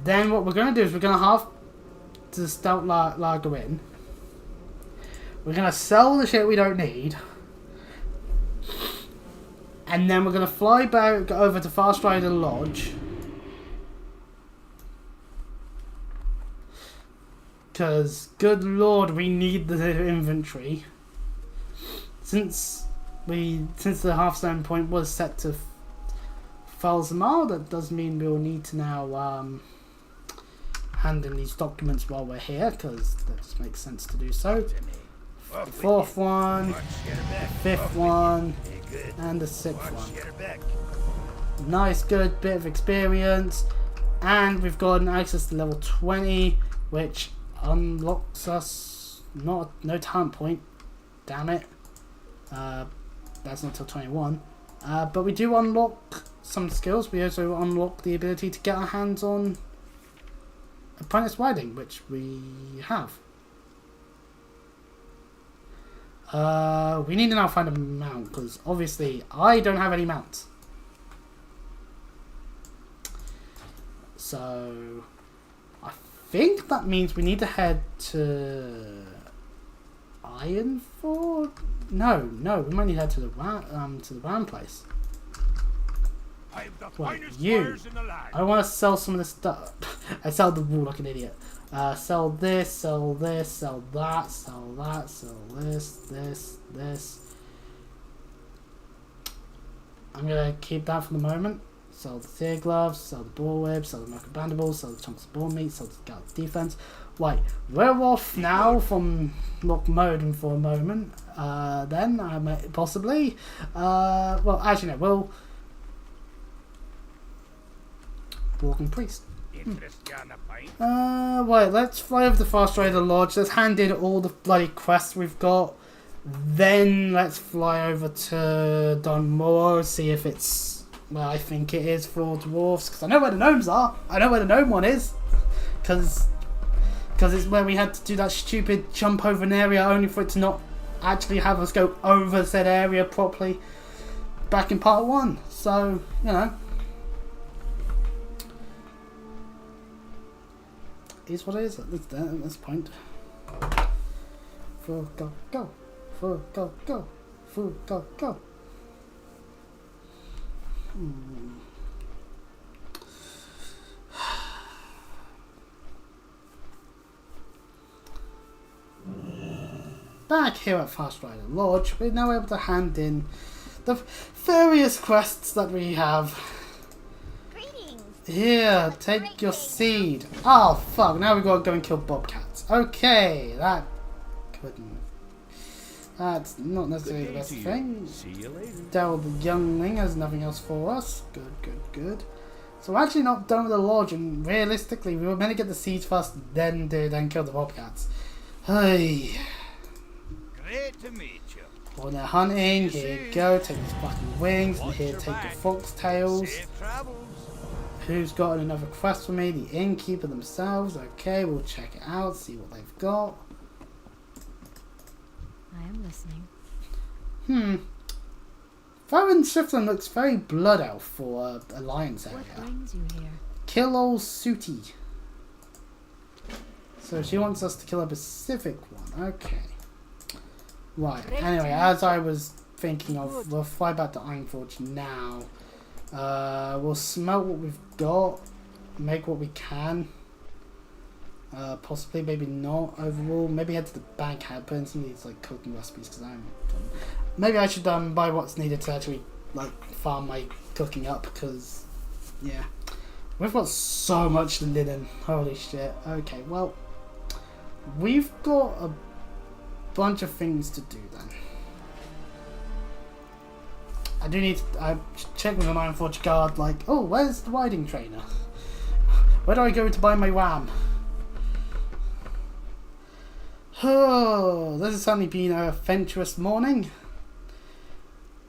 Then what we're going to do is we're going to have to stout lager in. We're going to sell the shit we don't need. And then we're going to fly back over to Fast Rider Lodge. Because, good lord, we need the inventory. Since the Hearthstone point was set to Falzamar, that does mean we'll need to now hand in these documents while we're here, because that just makes sense to do so. The fourth one, the fifth one, and the sixth one. Nice, good bit of experience, and we've gotten access to level 20, which unlocks us no talent point. Damn it, that's not till 21. But we do unlock some skills. We also unlock the ability to get our hands on apprentice riding, which we have. We need to now find a mount, because obviously I don't have any mounts. So I think that means we need to head to Ironford. No, we might need to head to the Ram place. Right, you. I want to sell some of this stuff. I sell the wool like an idiot. Sell this, sell this, sell that, sell that, sell this. I'm going to keep that for the moment. Sell the tear gloves, sell the ball whip, sell the microbandables, sell the chunks of ball meat, sell the scout defense. Right, we're off now from loch moden for a moment. Then, I might possibly. Well, actually, no, we'll. Walking priest. Right, let's fly over to Fast Rider Lodge. Let's hand in all the bloody quests we've got. Then let's fly over to Don Moro, see if it's where I think it is for dwarfs, because I know where the gnomes are. I know where the gnome one is, because it's where we had to do that stupid jump over an area only for it to not actually have us go over said area properly back in part 1. So, you know, is what it is at this point. Full go, go. Full go, go. Full go, go. Back here at Fast Rider Lodge, we're now able to hand in the various quests that we have. Greetings. Here, take your seed. Oh fuck, now we gotta go and kill bobcats. Okay, that's not necessarily the best thing. See you later. Daryl the youngling has nothing else for us. Good, good, good. So we're actually not done with the lodge, and realistically we were meant to get the seeds first, then kill the bobcats. Hey. Great to meet you. When they're hunting, here you go, take these fucking wings, and here take the foxtails. Safe travels. Who's got another quest for me? The innkeeper themselves. Okay, we'll check it out, see what they've got. I am listening. Farron Shiflin looks very blood elf for a Alliance area. What brings you here? Kill old Sooty. So she wants us to kill a specific one. Okay. Right, anyway, as I was thinking of, we'll fly back to Ironforge now. We'll smelt what we've got, make what we can. Possibly, maybe not overall. Maybe head to the bank, put in some of these like cooking recipes, because maybe I should buy what's needed to actually like farm my cooking up, because yeah, we've got so much linen. Holy shit. Okay, well, we've got a bunch of things to do then. I do need to check with an Ironforge guard, like, oh, where's the riding trainer? Where do I go to buy my ram? Oh, this has certainly been a adventurous morning.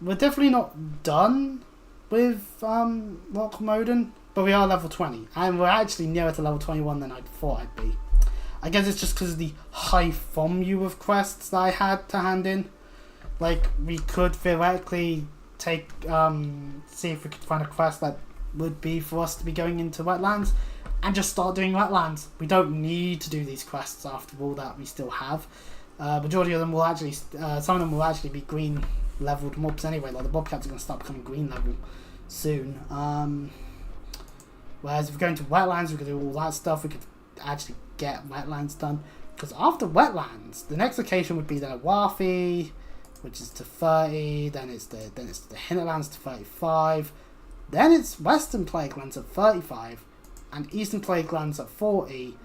We're definitely not done with loch moden, but we are level 20, and we're actually nearer to level 21 than I thought I'd be. I guess it's just because of the high volume of quests that I had to hand in. Like, we could theoretically take, see if we could find a quest that would be for us to be going into wetlands, and just start doing wetlands. We don't need to do these quests after all that we still have. Majority of them will actually, some of them will actually be green leveled mobs anyway. Like the bobcats are going to start becoming green level soon. Whereas if we go into wetlands, we could do all that stuff. We could actually get wetlands done. Because after wetlands, the next location would be the Wafi, which is to 30. Then it's the hinterlands to 35. Then it's Western Plaguelands at 35. And Eastern Plaguelands at 40,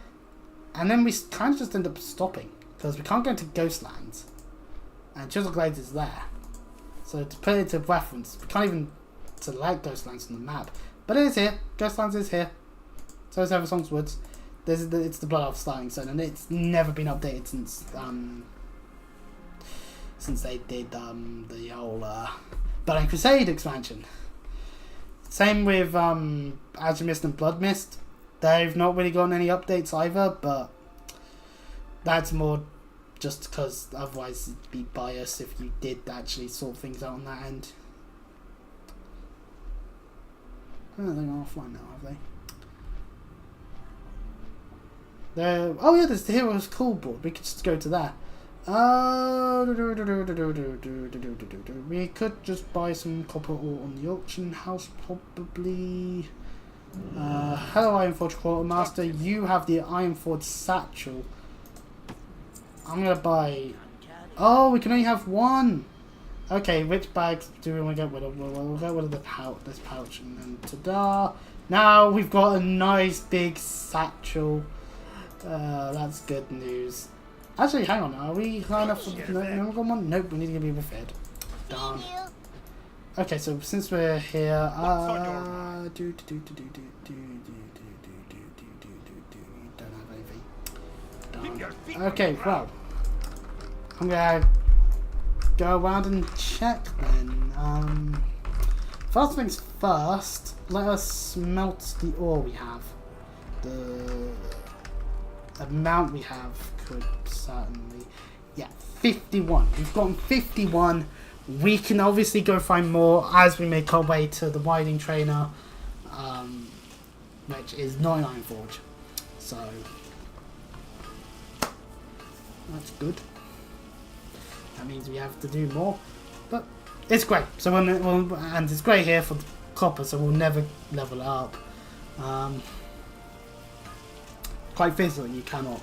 and then we kind of just end up stopping because we can't go into Ghostlands, and Chiselglades is there. So to put it into reference, we can't even select Ghostlands on the map, but it is here. Ghostlands is here. So is Eversong's Woods. It's the Blood Elf starting zone, and it's never been updated since they did the whole Burning Crusade expansion. Same with Azure Mist and Blood Mist. They've not really gotten any updates either, but that's more just because otherwise it'd be biased if you did actually sort things out on that end. I don't think they're offline now, have they? Oh yeah, there's the Heroes Call board. We could just go to that. We could just buy some copper ore on the auction house, probably. Hello, Ironforge Quartermaster. You have the Ironforge satchel. I'm gonna buy. Oh, we can only have one. Okay, which bags do we want to get rid of? Well, we'll get rid of this pouch, and then ta-da! Now we've got a nice big satchel. That's good news. Actually, hang on. Are we high enough for the number one? Nope, we need to be refed. Darn. Okay, so since we're here, don't have anything. Darn. Okay, well, I'm gonna go around and check then. First things first, let us smelt the ore we have. The amount we have could certainly... Yeah, 51. We've gotten 51. We can obviously go find more as we make our way to the Winding Trainer, which is not an Iron Forge. So, that's good. That means we have to do more. But it's great. So and it's great here for the copper, so we'll never level it up. Quite physically, you cannot.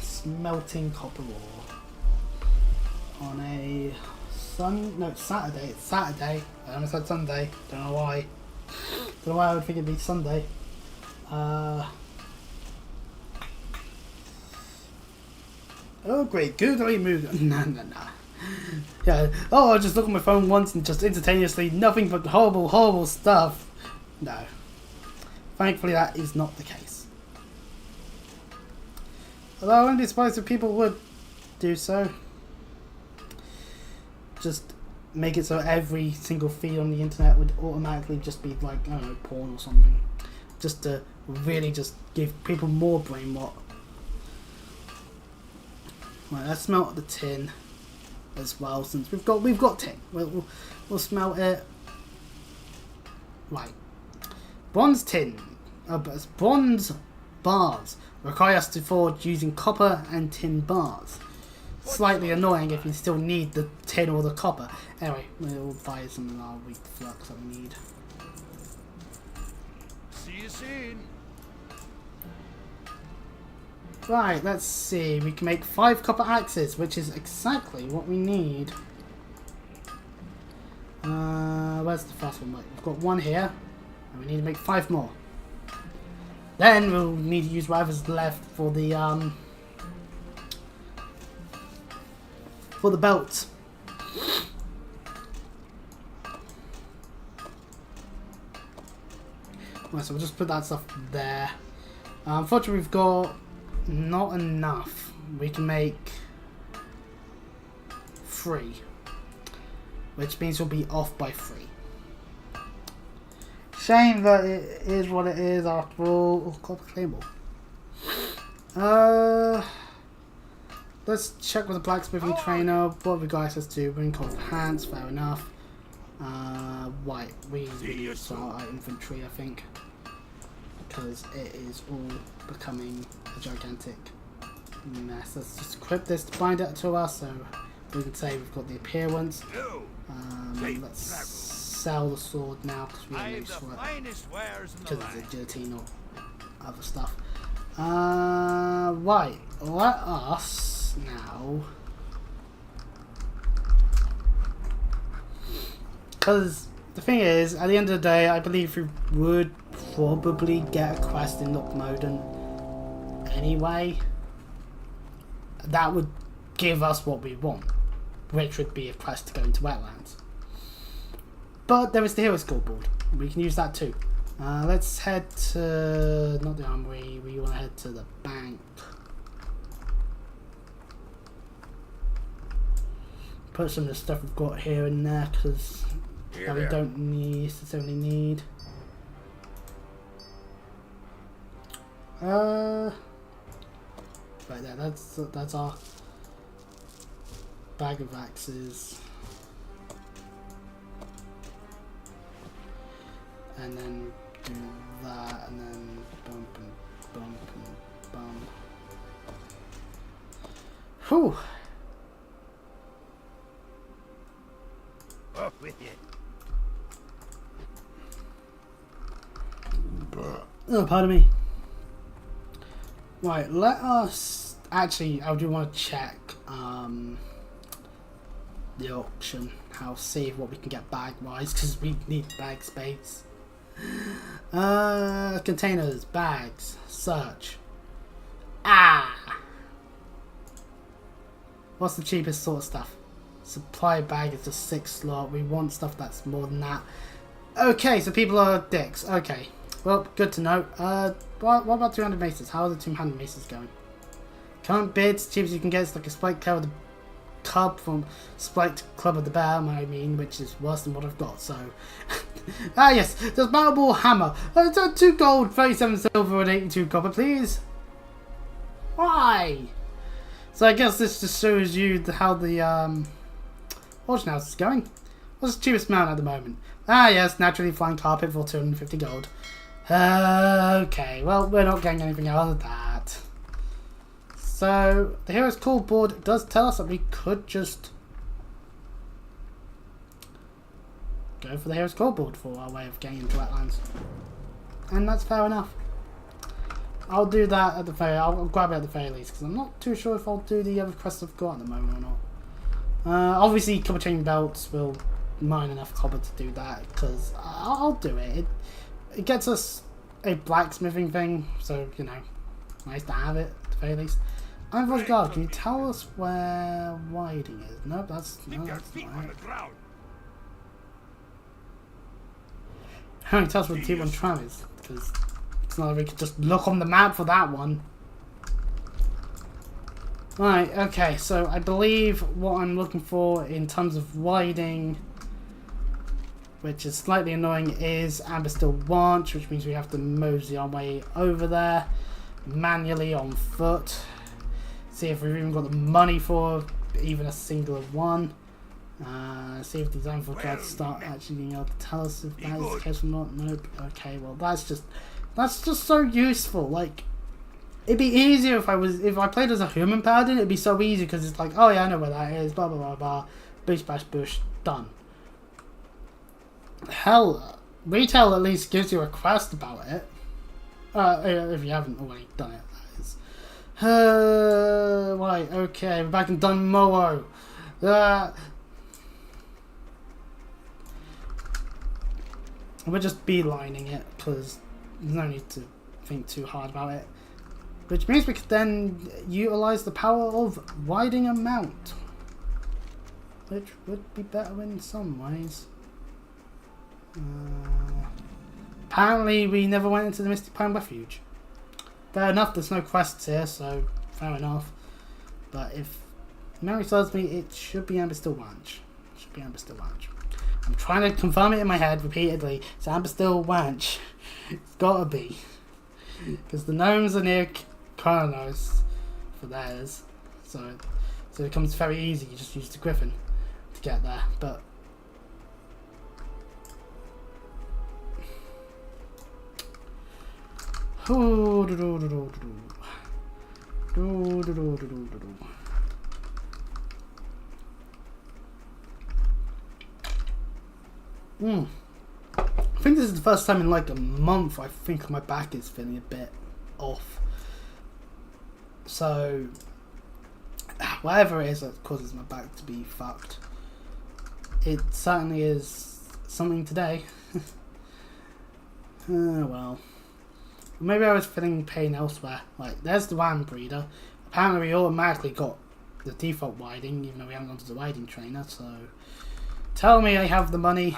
Smelting copper ore on a Saturday. It's Saturday. I almost said Sunday. Don't know why. Don't know why I would think it'd be Sunday. Oh, great. Good. I moved. No. Yeah. Oh, I just look at my phone once and just instantaneously nothing but horrible stuff. No. Thankfully, that is not the case. Although I wouldn't be surprised if people would do so. Just make it so every single feed on the internet would automatically just be like, I don't know, porn or something. Just to really just give people more brain rot. Right, let's smelt the tin as well, since we've got tin. We'll smelt it. Right. Bronze tin. Bronze bars require us to forge using copper and tin bars. Slightly annoying if you still need the tin or the copper. Anyway, we'll buy some of our weak flux that we need. See you soon. Right, let's see. We can make 5 copper axes, which is exactly what we need. Where's the first one? We've got 1 here, and we need to make 5 more. Then we'll need to use whatever's left for the belt. Right, so we'll just put that stuff there. Unfortunately, we've got not enough. We can make 3, which means we'll be off by 3. Shame that it is what it is after all. Oh, copper claymore. Let's check with the blacksmithing trainer. What have we got access to? Ring of hands, fair enough. Right, we need to start our infantry, I think, because it is all becoming a gigantic mess. Let's just equip this to bind it to us, so we can say we've got the appearance. Let's sell the sword now because we have no sword because it's agility, not other stuff. Right, let us now, because the thing is, at the end of the day, I believe we would probably get a quest in Loch Moden anyway. That would give us what we want, which would be a quest to go into wetlands. But there is the hero scoreboard. We can use that too. Let's head to, not the armory, we want to head to the bank. Put some of the stuff we've got here in there, because that we don't necessarily need. Right there, that's our bag of axes. And then do that, and then bump and bump and bump. Whew! Off with you. Oh, pardon me. Right, let us... Actually, I do want to check the auction house, see what we can get bag-wise, because we need bag space. Containers, bags, search. Ah! What's the cheapest sort of stuff? Supply bag is just 6 slot. We want stuff that's more than that. Okay, so people are dicks. Okay. Well, good to know. What about 200 maces? How are the 200 maces going? Current bids, cheapest you can get is like a Spike Club of the Cub from Spike Club of the Bear, I mean, which is worse than what I've got, so... ah, yes, there's Battle Ball Hammer. 2 gold, 37 silver, and 82 copper, please. Why? So I guess this just shows you how the, auction house is going. What's the cheapest mount at the moment? Ah, yes, naturally flying carpet for 250 gold. Okay, well, we're not getting anything out of that. So, the Hero's Call board does tell us that we could just go for the Hero's Call board for our way of getting into wetlands. And that's fair enough. I'll do that at the very, I'll grab it at the very least, because I'm not too sure if I'll do the other quests I've got at the moment or not. Obviously, copper chain belts will mine enough copper to do that, because I'll do it. It gets us a blacksmithing thing, so, you know, nice to have it at the very least. Iron Guard, can you tell us where Whiting is? Nope, that's not right. How can you tell us where the T1 tram is? Because it's not like we could just look on the map for that one. Right, okay, so I believe what I'm looking for in terms of Whiting, which is slightly annoying, is Amberstill Ranch, which means we have to mosey our way over there manually on foot. See if we've even got the money for even a singular one. See if these info cards start actually being able to tell us if that is the case or not. Nope. Okay, well that's just so useful. Like, it'd be easier if I played as a human paladin. It'd be so easy because it's like, oh yeah, I know where that is. Blah blah blah blah. Boosh bash bush. Done. Hell, retail at least gives you a quest about it. If you haven't already done it. Right, okay, we're back in Dunmowo. We're just beelining it, because there's no need to think too hard about it. Which means we could then utilise the power of riding a mount. Which would be better in some ways. Apparently we never went into the Mystic Pine Refuge. Fair enough, there's no quests here, so fair enough. But if memory serves me, it should be Amberstill Ranch. It should be Amberstill Ranch. I'm trying to confirm it in my head repeatedly. It's Amberstill Ranch. It's gotta be. Because the gnomes are near Kronos for theirs. So it becomes very easy. You just use the griffin to get there. But I think this is the first time in like a month I think my back is feeling a bit off. So whatever it is that causes my back to be fucked, it certainly is something today. Well, maybe I was feeling pain elsewhere. Like, there's the ram breeder. Apparently we automatically got the default riding, even though we haven't gone to the riding trainer, so tell me I have the money.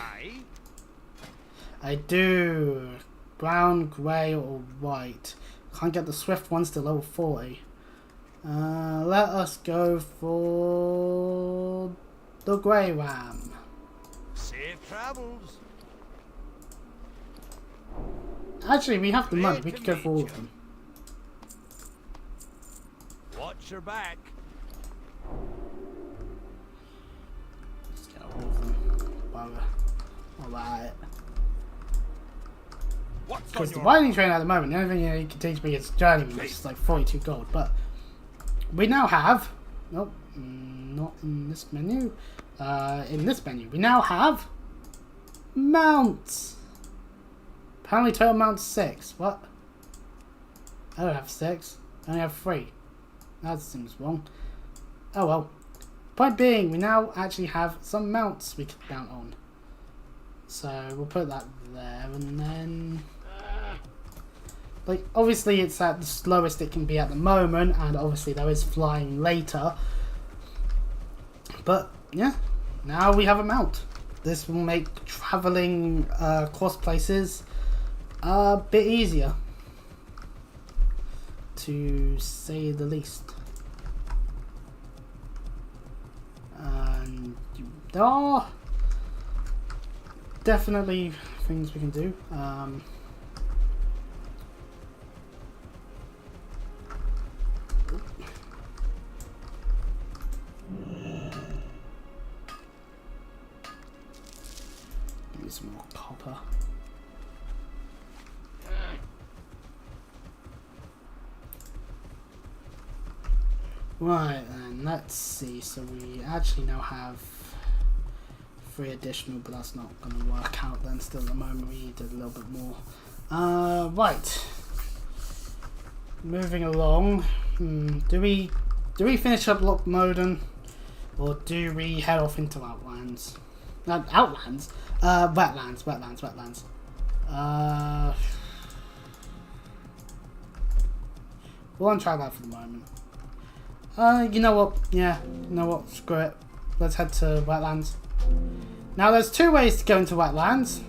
I do. Brown, grey or white. Can't get the swift ones to level 40. Let us go for the grey ram. Safe travels. Actually, we have the money. We could go for all of them. Watch your back. Let's get all of them. Alright. Because the riding train at the moment, the only thing it can teach me is journeyman, which is like 42 gold. But we now have, nope, not in this menu. In this menu, we now have mounts. Apparently total mount 6. What? I don't have 6. I only have 3. That seems wrong. Oh well. Point being, we now actually have some mounts we can mount on. So we'll put that there, and then like obviously it's at the slowest it can be at the moment, and obviously there is flying later. But yeah, now we have a mount. This will make travelling across places a bit easier, to say the least. And there are definitely things we can do. Maybe some more copper. Right then, let's see. So we actually now have 3 additional, but that's not going to work out then. Still at the moment we need a little bit more. Right. Moving along. Do we finish up Loch Moden, or do we head off into Outlands? Outlands? Wetlands. We'll untry that for the moment. You know what? Yeah, you know what? Screw it. Let's head to Wetlands. Now, there's 2 ways to go into Wetlands.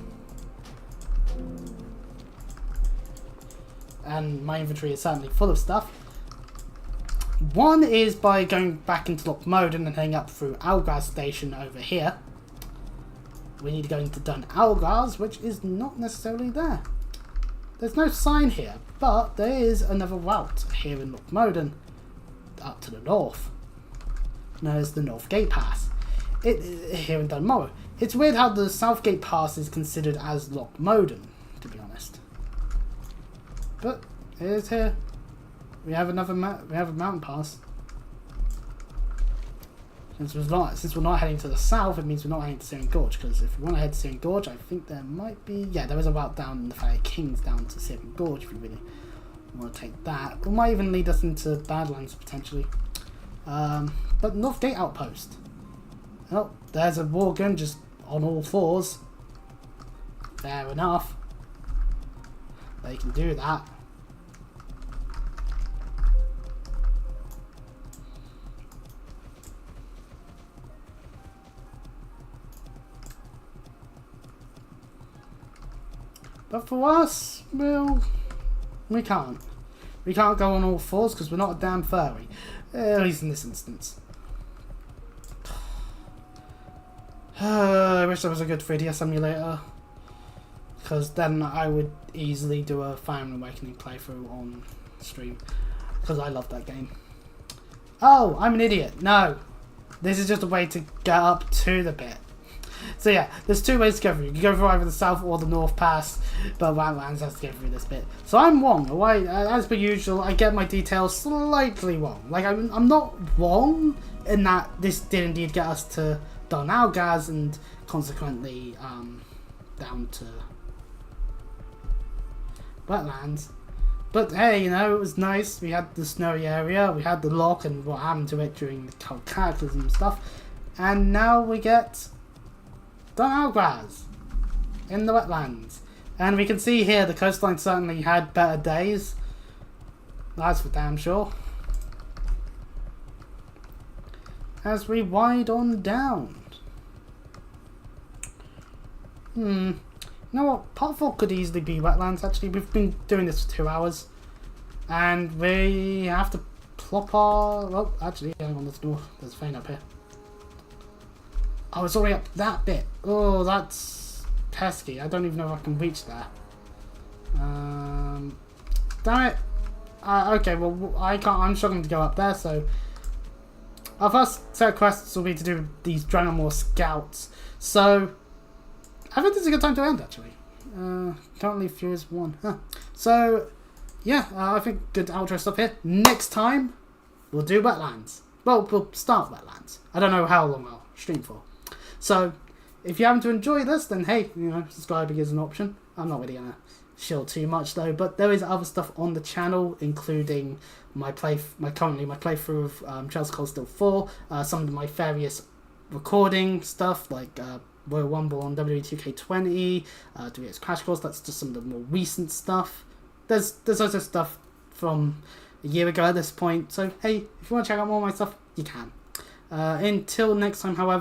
And my inventory is certainly full of stuff. One is by going back into Loch Moden and heading up through Algar's station over here. We need to go into Dun Algar's, which is not necessarily there. There's no sign here, but there is another route here in Loch Moden, up to the north, known as the North Gate Pass. Here in Dunmorrow. It's weird how the South Gate Pass is considered as Loch Moden, to be honest. But it is here. We have another we have a mountain pass. Since we're not heading to the south, it means we're not heading to Syrian Gorge. Because if we want to head to Syrian Gorge, I think there might be, yeah, there is a route down in the Fire Kings down to Syrian Gorge if you really want to take that. It might even lead us into Badlands potentially. But North Gate Outpost. Oh, there's a Worgen just on all 4s. Fair enough. They can do that. But for us, well, we can't. We can't go on all 4s because we're not a damn furry. At least in this instance. I wish there was a good 3DS emulator. Because then I would easily do a Fire Emblem Awakening playthrough on stream. Because I love that game. Oh, I'm an idiot. No. This is just a way to get up to the bit. So yeah, there's 2 ways to go through. You can go through either the south or the north pass, but Wetlands has to go through this bit. So I'm wrong. As per usual, I get my details slightly wrong. Like, I'm not wrong in that this did indeed get us to Dun Algar's and consequently down to Wetlands. But hey, you know, it was nice. We had the snowy area, we had the loch and what happened to it during the cataclysm stuff. And now we get Dun Algar's in the wetlands. And we can see here the coastline certainly had better days. That's for damn sure. As we wind on down. You know what? Part 4 could easily be wetlands actually. We've been doing this for 2 hours. And we have to plop our... Well, actually, hang on, there's a vein up here. Oh, it's already up that bit. Oh, that's pesky. I don't even know if I can reach there. Damn it. Okay, well, I can't. I'm struggling to go up there, so... Our first set of quests will be to do these Dragonmore Scouts. So, I think this is a good time to end, actually. Currently, Furious 1. Huh. So, yeah, I think good outro stuff here. Next time, we'll do Wetlands. Well, we'll start Wetlands. I don't know how long I'll stream for. So, if you happen to enjoy this, then hey, you know, subscribing is an option. I'm not really going to shill too much though, but there is other stuff on the channel, including my playthrough of Chelsea Cold Steel 4, some of my various recording stuff, like Royal Rumble on WWE2K20, WX Crash Course. That's just some of the more recent stuff. There's also stuff from a year ago at this point. So hey, if you want to check out more of my stuff, you can. Until next time, however.